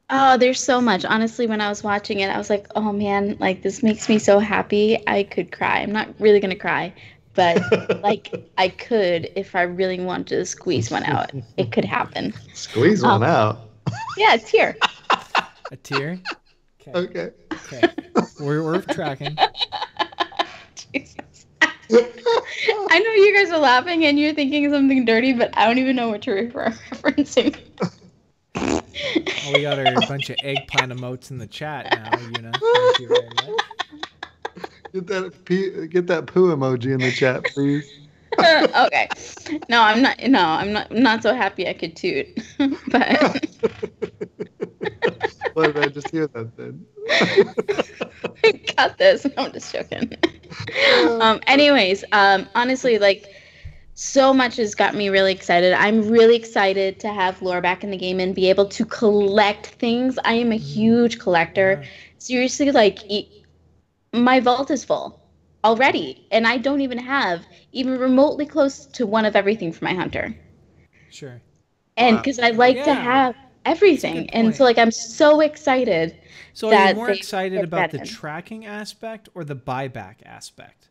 Oh, there's so much. Honestly, when I was watching it, I was like, oh man, like this makes me so happy. I could cry. I'm not really gonna cry, but like I could if I really wanted to squeeze one out. It could happen. Squeeze one out. Yeah, a tear. A tear? Okay. Okay. We're tracking. Jesus. I know you guys are laughing and you're thinking of something dirty, but I don't even know what you're referencing. Oh, we got our bunch of eggplant emotes in the chat now, Yuna. Thank you very much. Get that poo emoji in the chat, please. Okay. No, I'm not. No, I'm not so happy I could toot. But Why did I just hear that then? cut this. No, I'm just joking. Anyways, honestly, like. So much has got me really excited. I'm really excited to have lore back in the game and be able to collect things. I am a huge collector. Yeah. Seriously, like my vault is full already, and I don't even have even remotely close to one of everything for my hunter. Sure. And because I like to have everything, and so like I'm so excited. So are you more excited about the tracking aspect or the buyback aspect?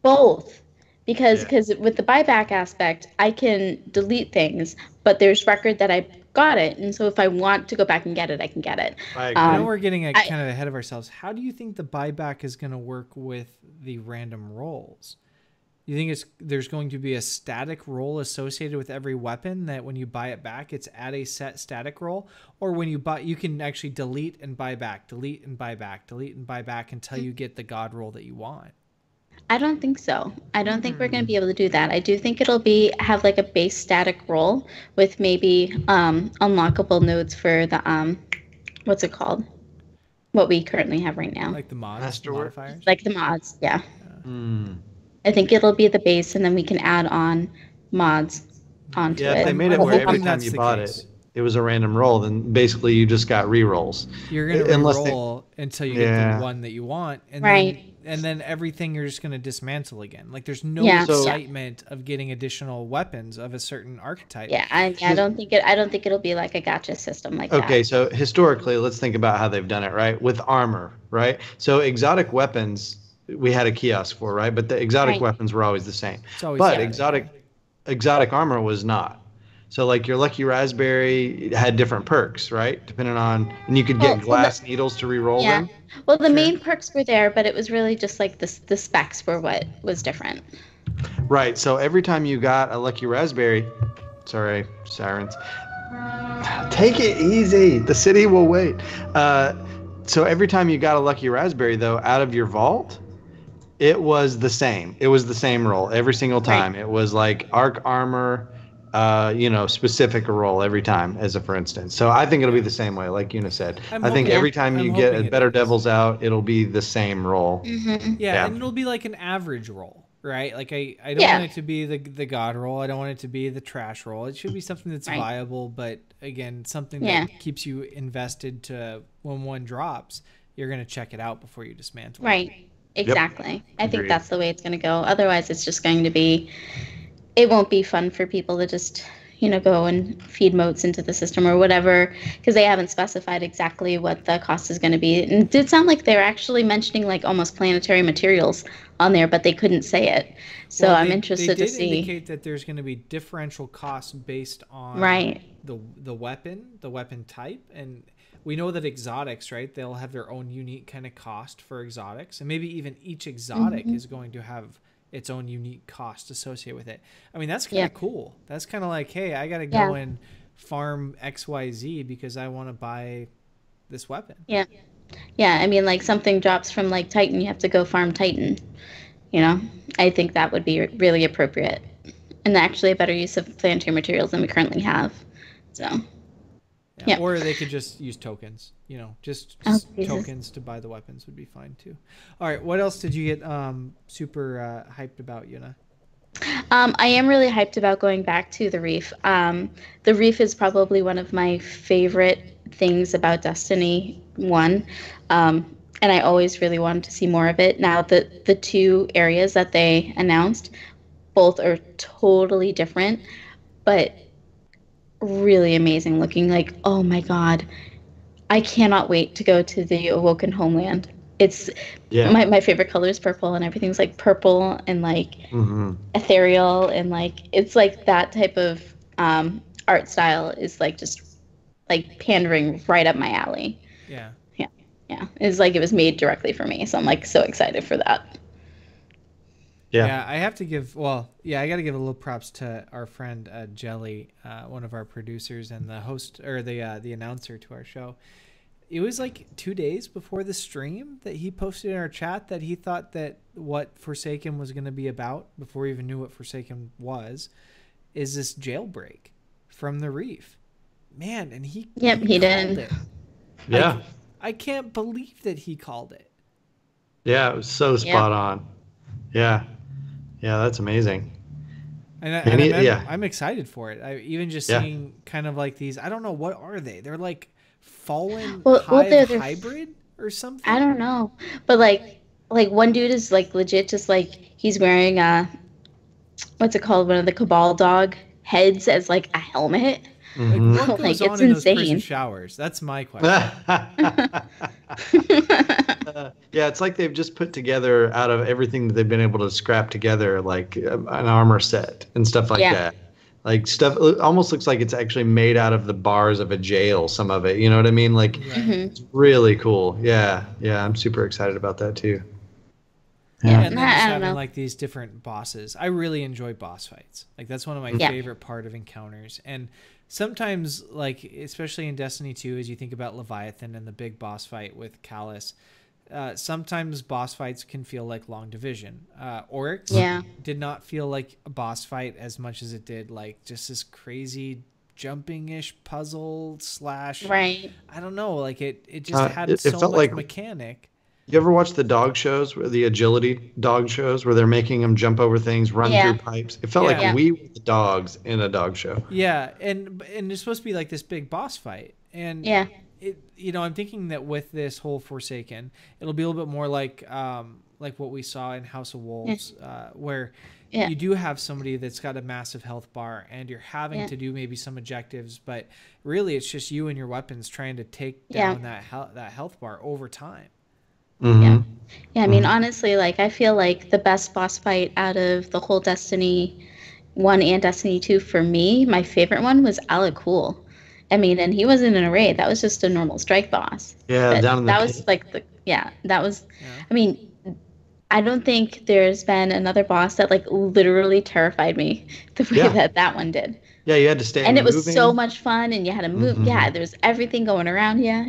Both. Because with the buyback aspect, I can delete things, but there's record that I got it. And so if I want to go back and get it, I can get it. I know we're getting kind of ahead of ourselves. How do you think the buyback is going to work with the random rolls? You think there's going to be a static roll associated with every weapon that when you buy it back, it's at a set static roll? Or when you buy, you can actually delete and buy back, delete and buy back, delete and buy back until you get the god roll that you want? I don't think so. I don't think we're going to be able to do that. I do think it'll have like a base static roll with maybe unlockable nodes for the what's it called? What we currently have right now. Like the mods, modifiers? Like the mods, yeah. I think it'll be the base, and then we can add on mods onto it. Yeah, if they made it where every time you bought it, it was a random roll, then basically you just got re-rolls. You're going to re-roll until you get the one that you want. And then everything you're just going to dismantle again. Like there's no excitement of getting additional weapons of a certain archetype. Yeah, I don't think it'll be like a gacha system like that. Okay, so historically, let's think about how they've done it, right? With armor, right? So exotic weapons, we had a kiosk for, right? But the exotic weapons were always the same. But exotic armor was not. So like your Lucky Raspberry had different perks, right? Depending on, and you could get glass needles to re-roll them. Well, the main perks were there, but it was really just like the specs were what was different. Right. So every time you got a Lucky Raspberry, sorry, sirens, take it easy. The city will wait. So every time you got a Lucky Raspberry, though, out of your vault, it was the same. It was the same roll every single time. Right. It was like arc armor. Specific roll every time, as a for instance. So I think it'll be the same way, like Yuna said. I think every time you get a better Devil's Out, it'll be the same roll. Mm-hmm. Yeah, and it'll be like an average roll, right? Like I don't want it to be the god roll. I don't want it to be the trash roll. It should be something that's viable, but again, something that keeps you invested to when one drops, you're going to check it out before you dismantle it. Right, exactly. Yep. I think that's the way it's going to go. Otherwise, it's just going to be... It won't be fun for people to just, go and feed motes into the system or whatever, because they haven't specified exactly what the cost is going to be. And it did sound like they were actually mentioning like almost planetary materials on there, but they couldn't say it. So I'm interested to see. They did indicate that there's going to be differential costs based on the weapon type, and we know that exotics, right? They'll have their own unique kind of cost for exotics, and maybe even each exotic is going to have its own unique cost associated with it. I mean, that's kind of cool. That's kind of like, hey, I got to go and farm XYZ because I want to buy this weapon. Yeah. Yeah. I mean, like something drops from like Titan, you have to go farm Titan. I think that would be really appropriate and actually a better use of planetary materials than we currently have. So, yeah. Or they could just use tokens. Just tokens to buy the weapons would be fine too. All right, what else did you get super hyped about, Yuna? I am really hyped about going back to the Reef. The Reef is probably one of my favorite things about Destiny 1. And I always really wanted to see more of it. Now, the two areas that they announced, both are totally different, but really amazing looking. Like, oh my God, I cannot wait to go to the Awoken Homeland. It's Yeah. my favorite color is purple, and everything's like purple and like ethereal, and like it's like that type of art style is like just like pandering right up my alley. Yeah. Yeah, yeah. It's like it was made directly for me, so I'm like so excited for that. Yeah, I have to give. Well, yeah, I got to give a little props to our friend Jelly, one of our producers and the host or the announcer to our show. It was like 2 days before the stream that he posted in our chat that he thought that what Forsaken was going to be about, before we even knew what Forsaken was, is this jailbreak from the Reef. Man, and he he did. It. Yeah. I can't believe that he called it. Yeah, it was so spot on. Yeah. Yeah, that's amazing. I'm excited for it. Even just seeing kind of like these, I don't know, what are they? They're like fallen hive hybrid or something? I don't know. But like one dude is like legit just like he's wearing what's it called? One of the Cabal dog heads as like a helmet. Like what goes on in those prison showers? That's my question. Yeah, it's like they've just put together out of everything that they've been able to scrap together, like an armor set and stuff like that. Like stuff almost looks like it's actually made out of the bars of a jail, some of it. You know what I mean? Like it's really cool. Yeah. Yeah, I'm super excited about that too. Yeah, and then just having like these different bosses. I really enjoy boss fights. Like that's one of my favorite part of encounters. And sometimes, like especially in Destiny 2, as you think about Leviathan and the big boss fight with Callus, sometimes boss fights can feel like long division. Oryx did not feel like a boss fight as much as it did like just this crazy jumping-ish puzzle slash. Right. I don't know. Like it just had so much like mechanic. You ever watch the dog shows, the agility dog shows, where they're making them jump over things, run through pipes? It felt like we were the dogs in a dog show. Yeah, and it's supposed to be like this big boss fight, and I'm thinking that with this whole Forsaken, it'll be a little bit more like what we saw in House of Wolves, where you do have somebody that's got a massive health bar, and you're having to do maybe some objectives, but really it's just you and your weapons trying to take down that health bar over time. Yeah. I mean, honestly, like I feel like the best boss fight out of the whole Destiny 1 and Destiny 2 for me, my favorite one was Alakul. I mean, and he wasn't in a raid. That was just a normal strike boss. Yeah, but down in the that was like that was I mean, I don't think there's been another boss that like literally terrified me the way that one did. Yeah, you had to stay and it was so much fun, and you had to move. Yeah, there was everything going around. Yeah.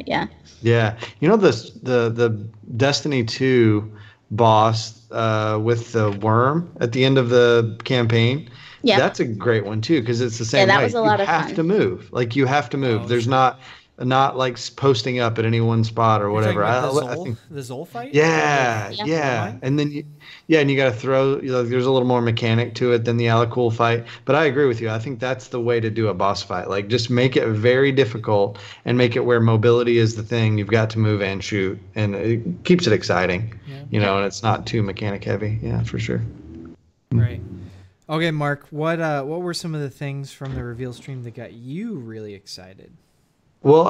You know the Destiny 2 boss with the worm at the end of the campaign. Yeah, that's a great one too because it's the same. Yeah, that way. was a lot of fun. You have to move. Like you have to move. There's not like posting up at any one spot or whatever. I think the Zol fight. Yeah. And then and you got to throw. There's a little more mechanic to it than the Alakul fight. But I agree with you. I think that's the way to do a boss fight. Like just make it very difficult and make it where mobility is the thing. You've got to move and shoot, and it keeps it exciting. And it's not too mechanic heavy. Yeah, for sure. Right. Okay, Mark. What were some of the things from the reveal stream that got you really excited? Well,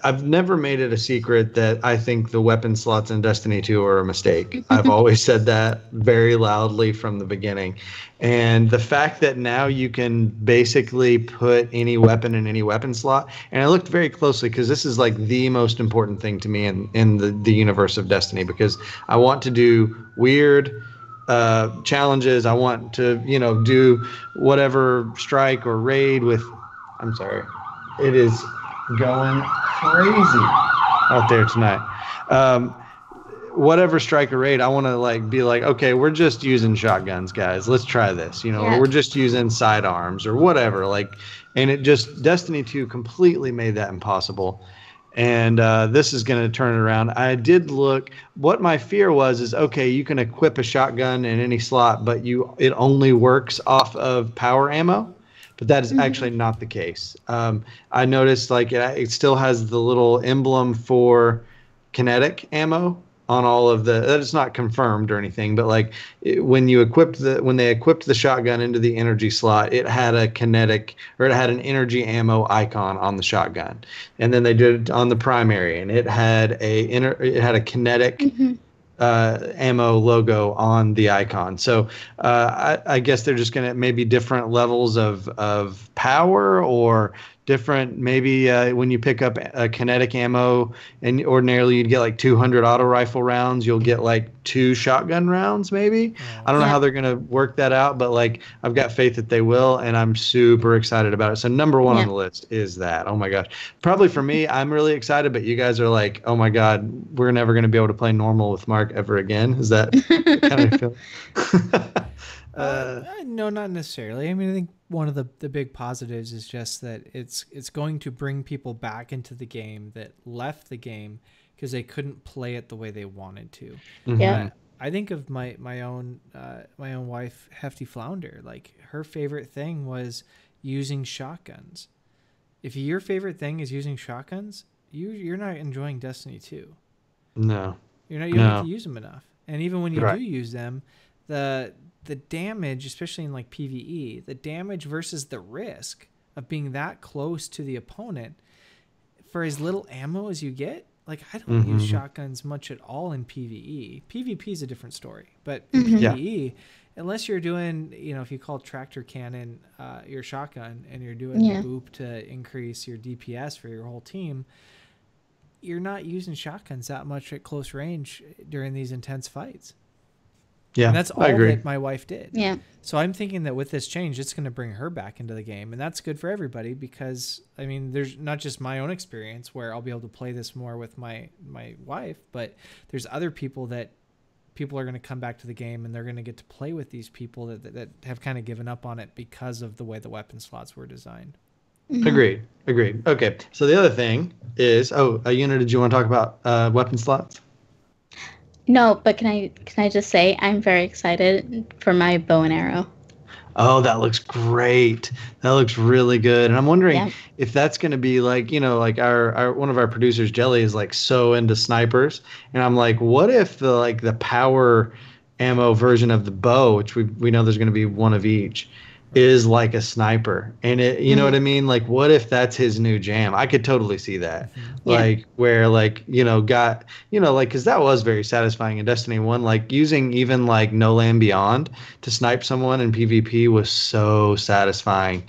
I've never made it a secret that I think the weapon slots in Destiny 2 are a mistake. I've always said that very loudly from the beginning. And the fact that now you can basically put any weapon in any weapon slot, and I looked very closely because this is like the most important thing to me in the universe of Destiny, because I want to do weird challenges. I want to, do whatever strike or raid with, I'm sorry, it is going crazy out there tonight. Whatever strike or raid, I want to be like, okay, we're just using shotguns, guys. Let's try this. Or we're just using sidearms or whatever. And it just Destiny 2 completely made that impossible. And this is going to turn it around. I did look. What my fear was is, okay, you can equip a shotgun in any slot, but it only works off of power ammo. But that is actually not the case. I noticed it still has the little emblem for kinetic ammo on all of the. That is not confirmed or anything, but like when they equipped the shotgun into the energy slot, it had a kinetic, or it had an energy ammo icon on the shotgun, and then they did it on the primary, and it had a kinetic. Ammo logo on the icon. So I guess they're just going to maybe different levels of power, or different, maybe when you pick up a kinetic ammo, and ordinarily you'd get like 200 auto rifle rounds, you'll get like 2 shotgun rounds maybe. I don't know how they're going to work that out, but like I've got faith that they will, and I'm super excited about it. So number 1 on the list is that. Oh my gosh. Probably for me, I'm really excited, but you guys are like, oh my God, we're never going to be able to play normal with Mark ever again. Is that kind of feel? No, not necessarily. I mean, I think one of the big positives is just that it's going to bring people back into the game that left the game because they couldn't play it the way they wanted to. Yeah. I think of my own wife, Hefty Flounder. Like, her favorite thing was using shotguns. If your favorite thing is using shotguns, you're not enjoying Destiny 2. No. You don't get to use them enough. And even when you do use them, the damage, especially in like PvE, the damage versus the risk of being that close to the opponent for as little ammo as you get. Like, I don't use shotguns much at all in PvE. PvP is a different story, but in PvE, unless you're doing, if you call tractor cannon your shotgun and you're doing the boop to increase your DPS for your whole team, you're not using shotguns that much at close range during these intense fights. Yeah, and that's all that my wife did. Yeah. So I'm thinking that with this change, it's going to bring her back into the game. And that's good for everybody because, I mean, there's not just my own experience where I'll be able to play this more with my wife, but there's other people that people are going to come back to the game and they're going to get to play with these people that have kind of given up on it because of the way the weapon slots were designed. Agreed. Okay. So the other thing is, Yuna, did you want to talk about weapon slots? No, but can I just say I'm very excited for my bow and arrow. Oh, that looks great. That looks really good. And I'm wondering if that's going to be like, like our one of our producers, Jelly, is like so into snipers. And I'm like, what if the power ammo version of the bow, which we know there's going to be one of each, is like a sniper, and it, you know what I mean? Like, what if that's his new jam? I could totally see that. Like, where like, cause that was very satisfying in Destiny 1, like using even like No Land Beyond to snipe someone in PvP was so satisfying.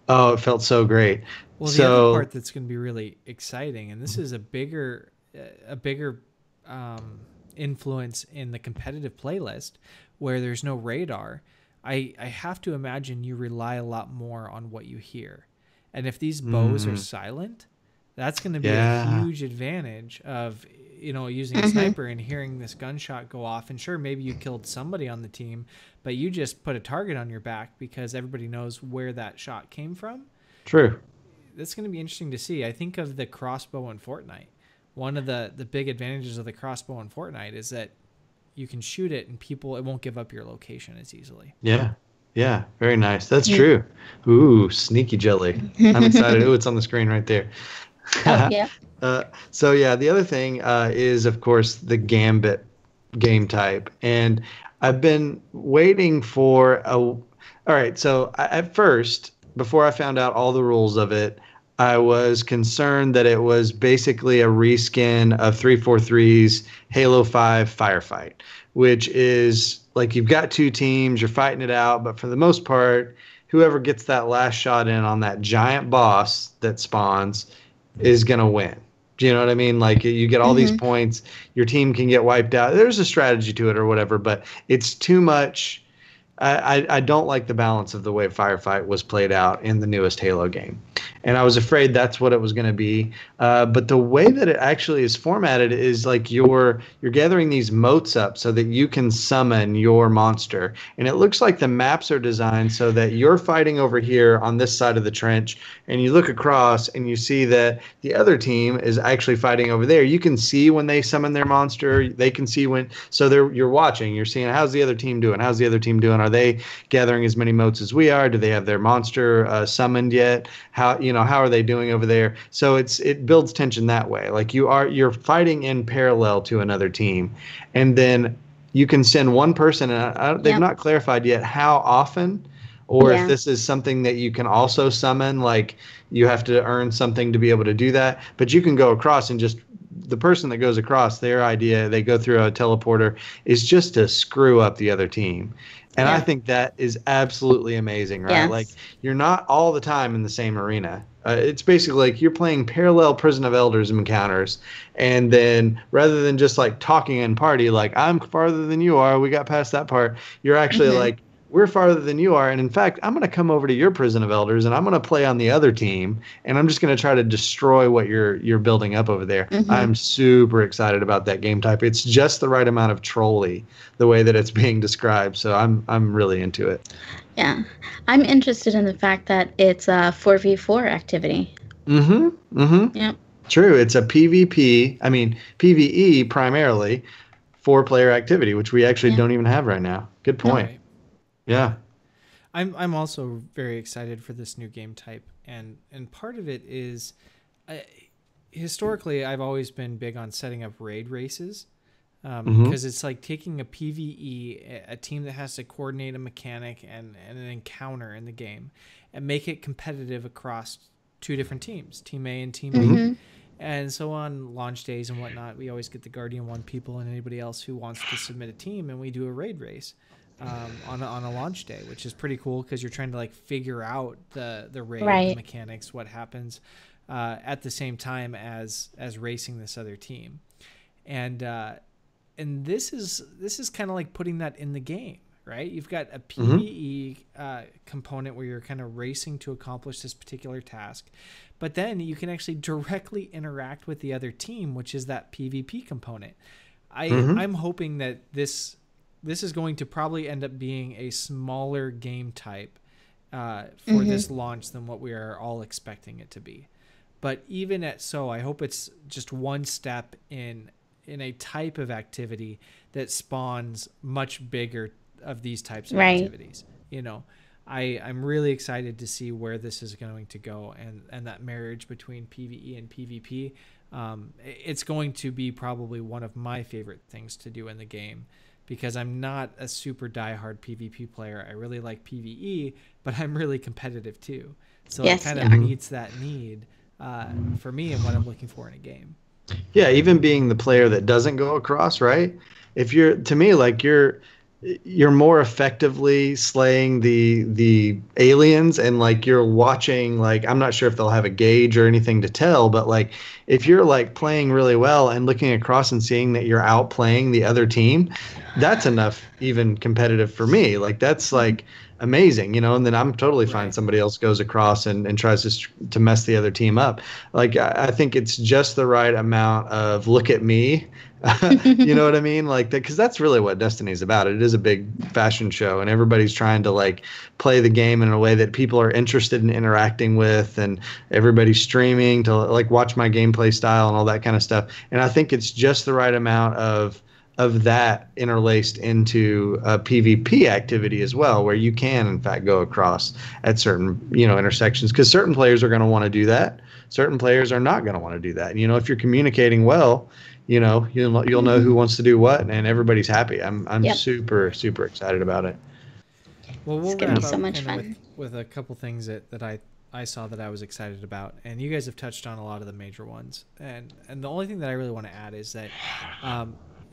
Oh, it felt so great. Well, the other part that's going to be really exciting, and this is a bigger influence in the competitive playlist where there's no radar. I have to imagine you rely a lot more on what you hear. And if these bows are silent, that's going to be a huge advantage of, using a sniper and hearing this gunshot go off. And sure, maybe you killed somebody on the team, but you just put a target on your back because everybody knows where that shot came from. True. That's going to be interesting to see. I think of the crossbow in Fortnite. One of the big advantages of the crossbow in Fortnite is that you can shoot it and it won't give up your location as easily. Yeah, very nice. That's true. Ooh, sneaky Jelly. I'm excited. Ooh, it's on the screen right there. So the other thing is, of course, the Gambit game type. And I've been waiting for all right, so at first, before I found out all the rules of it, I was concerned that it was basically a reskin of 343's Halo 5 Firefight, which is like you've got 2 teams, you're fighting it out, but for the most part, whoever gets that last shot in on that giant boss that spawns is going to win. Do you know what I mean? Like, you get all these points, your team can get wiped out. There's a strategy to it or whatever, but it's too much. I don't like the balance of the way Firefight was played out in the newest Halo game. And I was afraid that's what it was going to be. But the way that it actually is formatted is like you're gathering these motes up so that you can summon your monster. And it looks like the maps are designed so that you're fighting over here on this side of the trench, and you look across and you see that the other team is actually fighting over there. You can see when they summon their monster. They can see when. So you're watching. You're seeing, how's the other team doing? How's the other team doing? Are they gathering as many motes as we are? Do they have their monster summoned yet? How, how are they doing over there? So it builds tension that way. Like you're fighting in parallel to another team, and then you can send one person, and they've not clarified yet how often, or if this is something that you can also summon, like you have to earn something to be able to do that. But you can go across and just the person that goes across, their idea, they go through a teleporter, is just to screw up the other team. And I think that is absolutely amazing, right? Yes. Like you're not all the time in the same arena. It's basically like you're playing parallel Prison of Elders encounters. And then rather than just like talking in party, like I'm farther than you are, we got past that part. You're actually like, we're farther than you are. And in fact, I'm going to come over to your Prison of Elders and I'm going to play on the other team. And I'm just going to try to destroy what you're building up over there. I'm super excited about that game type. It's just the right amount of trolly, the way that it's being described. So I'm really into it. Yeah. I'm interested in the fact that it's a 4v4 activity. Yep. True. It's a PvE primarily, 4-player activity, which we actually don't even have right now. Good point. Right. Yeah. I'm also very excited for this new game type, and part of it is historically I've always been big on setting up raid races, because it's like taking a PvE, a team that has to coordinate a mechanic and an encounter in the game, and make it competitive across 2 different teams, Team A and Team B. And so on launch days and whatnot, we always get the Guardian 1 people and anybody else who wants to submit a team, and we do a raid race. On a launch day, which is pretty cool because you're trying to like figure out the raid, the mechanics, what happens at the same time as racing this other team, and this is kind of like putting that in the game, right? You've got a PvE component where you're kind of racing to accomplish this particular task, but then you can actually directly interact with the other team, which is that PvP component. I'm hoping that this is going to probably end up being a smaller game type for this launch than what we are all expecting it to be. But even I hope it's just one step in a type of activity that spawns much bigger of these types of activities. I'm really excited to see where this is going to go, and that marriage between PvE and PvP. It's going to be probably one of my favorite things to do in the game, because I'm not a super diehard PvP player. I really like PvE, but I'm really competitive too. So it kind of meets that need for me and what I'm looking for in a game. Yeah, even being the player that doesn't go across, right? If you're, to me, like you're more effectively slaying the aliens, and like you're watching, like I'm not sure if they'll have a gauge or anything to tell, but like if you're like playing really well and looking across and seeing that you're outplaying the other team, that's enough even competitive for me. Like that's like amazing, and then I'm totally fine somebody else goes across and tries to mess the other team up. Like I think it's just the right amount of look at me. You know what I mean? Like that, because that's really what Destiny's about. It is a big fashion show, and everybody's trying to like play the game in a way that people are interested in interacting with, and everybody's streaming to like watch my gameplay style and all that kind of stuff. And I think it's just the right amount of that interlaced into a PvP activity as well, where you can in fact go across at certain intersections, because certain players are going to want to do that, certain players are not going to want to do that. If you're communicating well, you'll know who wants to do what, and everybody's happy. I'm super excited about it. Well, we'll it's gonna be so much fun with a couple things that I saw that I was excited about, and you guys have touched on a lot of the major ones, and the only thing that I really want to add is that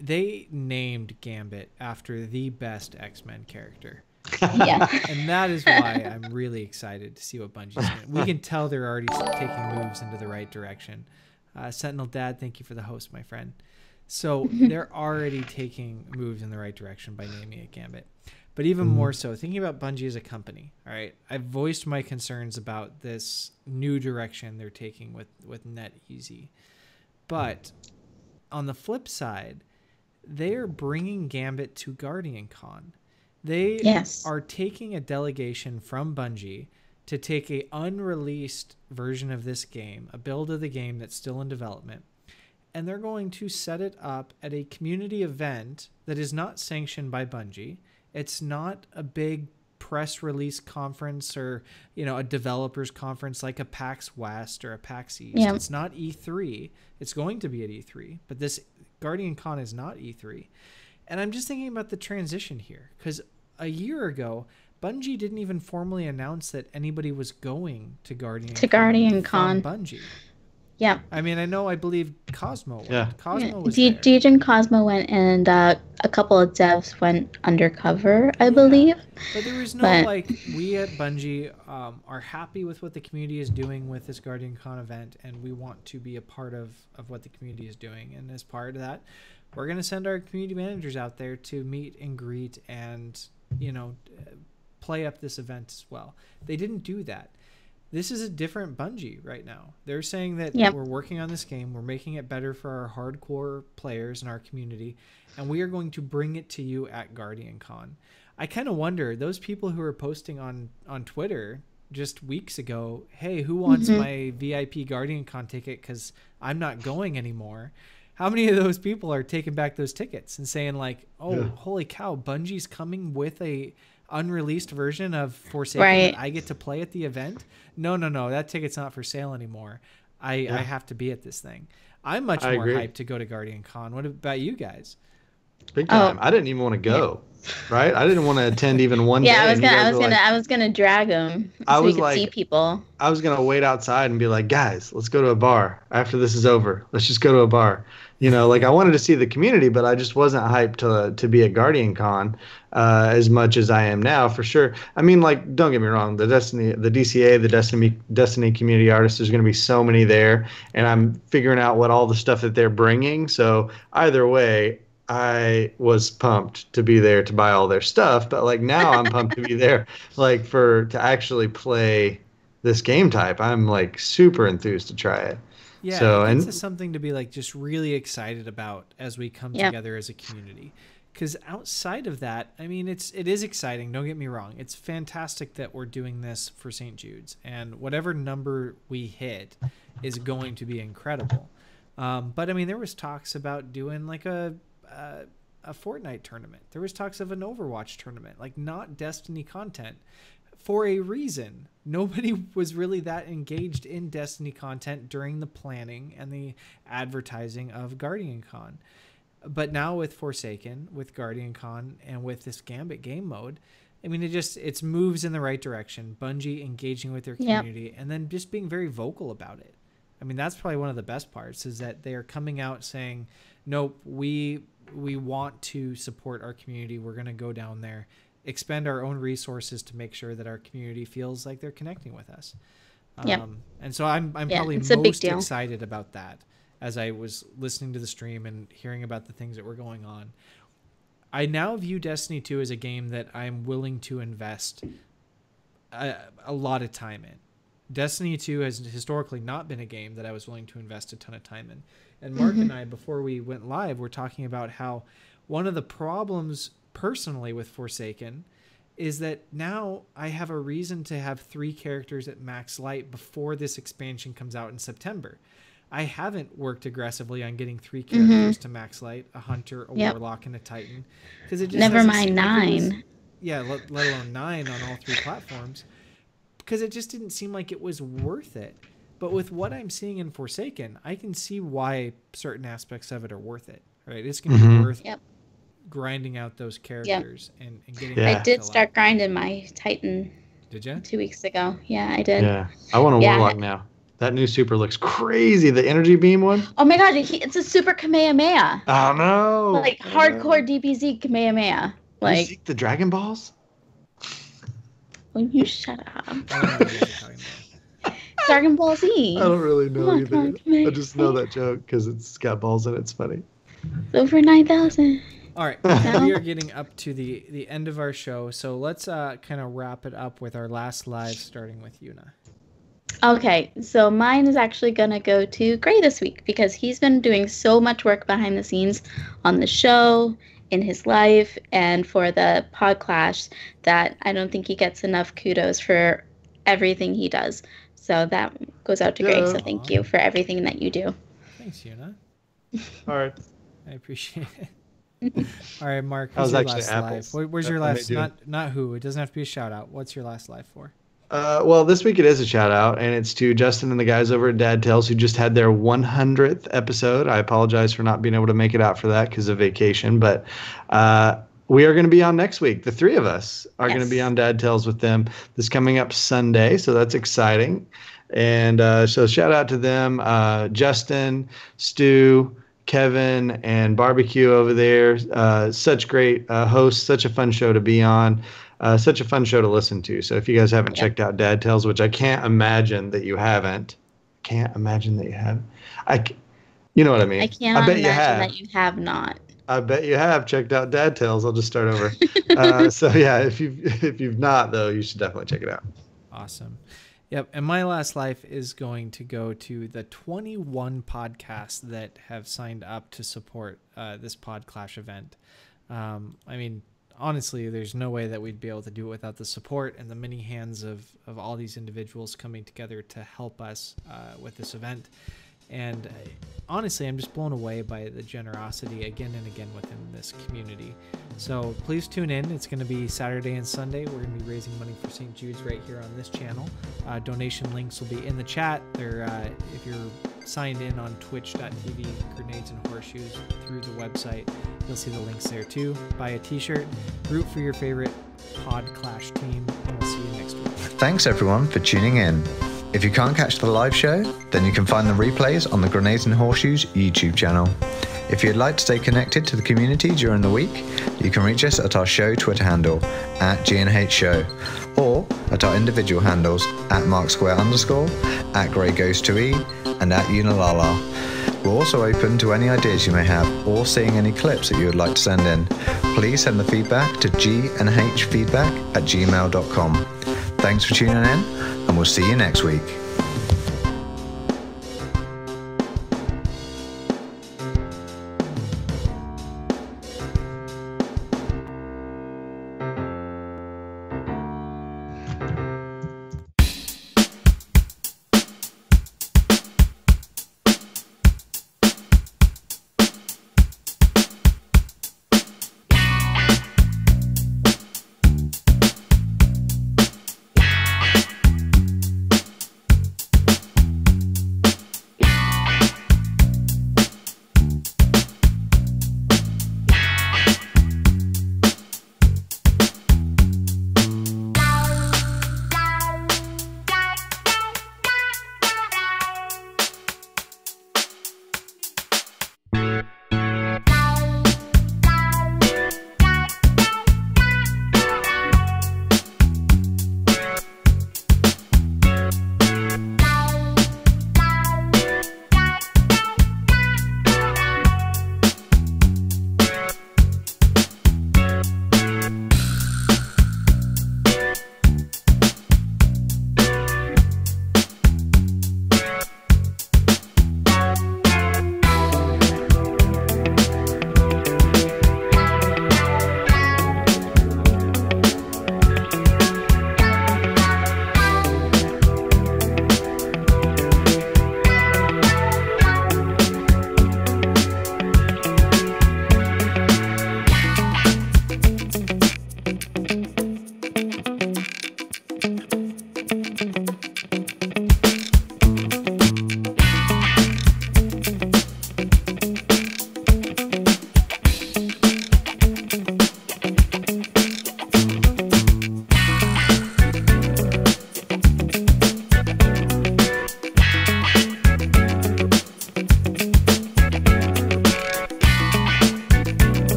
they named Gambit after the best X-Men character. And that is why I'm really excited to see what Bungie's doing. We can tell they're already taking moves into the right direction. Sentinel Dad, thank you for the host, my friend. So they're already taking moves in the right direction by naming it Gambit. But even more so, thinking about Bungie as a company, all right, I've voiced my concerns about this new direction they're taking with NetEasy. But on the flip side, they are bringing Gambit to Guardian Con. They are taking a delegation from Bungie to take a unreleased version of this game, a build of the game that's still in development, and they're going to set it up at a community event that is not sanctioned by Bungie. It's not a big press release conference or, you know, a developers conference like a PAX West or a PAX East. Yeah. It's not E3. It's going to be at E3, but this Guardian Con is not E3. And I'm just thinking about the transition here, because a year ago, Bungie didn't even formally announce that anybody was going to Guardian Con from Bungie. Yeah. I mean, I believe Cosmo went. Yeah. Cosmo was there. Deej and Cosmo went, and a couple of devs went undercover, I believe. But there was no, like, we at Bungie are happy with what the community is doing with this Guardian Con event, and we want to be a part of what the community is doing. And as part of that, we're going to send our community managers out there to meet and greet and, you know, play up this event as well. They didn't do that. This is a different Bungie right now. They're saying that we're working on this game, we're making it better for our hardcore players in our community, and we are going to bring it to you at Guardian Con. I kind of wonder, those people who are posting on Twitter just weeks ago, hey, who wants my VIP Guardian Con ticket because I'm not going anymore? How many of those people are taking back those tickets and saying like, oh, holy cow, Bungie's coming with a unreleased version of Forsaken that I get to play at the event? No, that ticket's not for sale anymore. I have to be at this thing. I'm much more hyped to go to Guardian Con. What about you guys? Big time. I didn't even want to go. Right? I didn't want to attend even one day. I was gonna drag him so you could see people. I was gonna wait outside and be like, guys, let's go to a bar after this is over. Let's just go to a bar. You know, like I wanted to see the community, but I just wasn't hyped to be at Guardian Con as much as I am now, for sure. I mean, like, don't get me wrong, the DCA, the Destiny community artists, there's going to be so many there, and I'm figuring out what all the stuff that they're bringing. So either way, I was pumped to be there to buy all their stuff, but like now I'm pumped to be there, like to actually play this game type. I'm like super enthused to try it. Yeah, so, and it's something to be like just really excited about as we come together as a community. Because outside of that, I mean, it is exciting. Don't get me wrong. It's fantastic that we're doing this for St. Jude's, and whatever number we hit is going to be incredible. But I mean, there was talks about doing like a Fortnite tournament. There was talks of an Overwatch tournament, like not Destiny content. For a reason, nobody was really that engaged in Destiny content during the planning and the advertising of Guardian Con. But now with Forsaken, with Guardian Con, and with this Gambit game mode, I mean, it moves in the right direction. Bungie engaging with their community and then just being very vocal about it. I mean, that's probably one of the best parts, is that they are coming out saying, nope, we want to support our community. We're going to go down there, expend our own resources to make sure that our community feels like they're connecting with us. And so I'm probably most excited about that as I was listening to the stream and hearing about the things that were going on. I now view Destiny 2 as a game that I'm willing to invest a lot of time in. Destiny 2 has historically not been a game that I was willing to invest a ton of time in. And Mark and I, before we went live, were talking about how one of the problems personally with Forsaken is that now I have a reason to have 3 characters at max light before this expansion comes out in September. I haven't worked aggressively on getting 3 characters to max light, a hunter, a warlock, and a titan. Because it just never mind 9. Let alone 9 on all 3 platforms. Because it just didn't seem like it was worth it. But with what I'm seeing in Forsaken, I can see why certain aspects of it are worth it. Right? It's going to be worth grinding out those characters and getting. I did start grinding my Titan. Did you? 2 weeks ago. Yeah, I did. Yeah, I want a warlock now. That new super looks crazy. The energy beam one. Oh my god, it's a super Kamehameha. Oh no! Like hardcore DBZ Kamehameha. Like you see the Dragon Balls. Will you shut up? Dragon Ball Z. I don't really know either. I just know that joke because it's got balls in it. It's funny. Over 9,000. All right, we are getting up to the end of our show, so let's kind of wrap it up with our last live, starting with Yuna. Okay, so mine is actually going to go to Gray this week because he's been doing so much work behind the scenes on the show, in his life, and for the Podclash that I don't think he gets enough kudos for everything he does. So that goes out to Gray, so thank you for everything that you do. Thanks, Yuna. All right. I appreciate it. All right, Mark. That was Who's your actually last apples. life? Where's your I last? made you- Not who. It doesn't have to be a shout out. What's your last life for? Well, this week it is a shout out, and it's to Justin and the guys over at Dad Tales who just had their 100th episode. I apologize for not being able to make it out for that because of vacation, but we are going to be on next week. The three of us are going to be on Dad Tales with them this coming up Sunday, so that's exciting. And so shout out to them, Justin, Stu, Kevin, and Barbecue over there. Such great hosts, such a fun show to be on. Such a fun show to listen to. So if you guys haven't checked out Dad Tales, which I can't imagine that you haven't, you know what I mean? I cannot imagine that you have not. I bet you have checked out Dad Tales. I'll just start over. So yeah, if you've not though, you should definitely check it out. Awesome. Yep. And my last life is going to go to the 21 podcasts that have signed up to support this PodClash event. I mean, honestly, there's no way that we'd be able to do it without the support and the many hands of all these individuals coming together to help us with this event. And honestly, I'm just blown away by the generosity again and again within this community. So please tune in. It's going to be Saturday and Sunday. We're going to be raising money for St. Jude's right here on this channel. Donation links will be in the chat. If you're signed in on twitch.tv, Grenades and Horseshoes through the website, you'll see the links there too. Buy a t-shirt, root for your favorite PodClash team, and we'll see you next week. Thanks everyone for tuning in. If you can't catch the live show, then you can find the replays on the Grenades and Horseshoes YouTube channel. If you'd like to stay connected to the community during the week, you can reach us at our show Twitter handle, @G&H Show, or at our individual handles, @MarkSquare_, @GreyGhost2E, and @Yuna. We're also open to any ideas you may have or seeing any clips that you would like to send in. Please send the feedback to gnhfeedback@gmail.com. Thanks for tuning in, and we'll see you next week.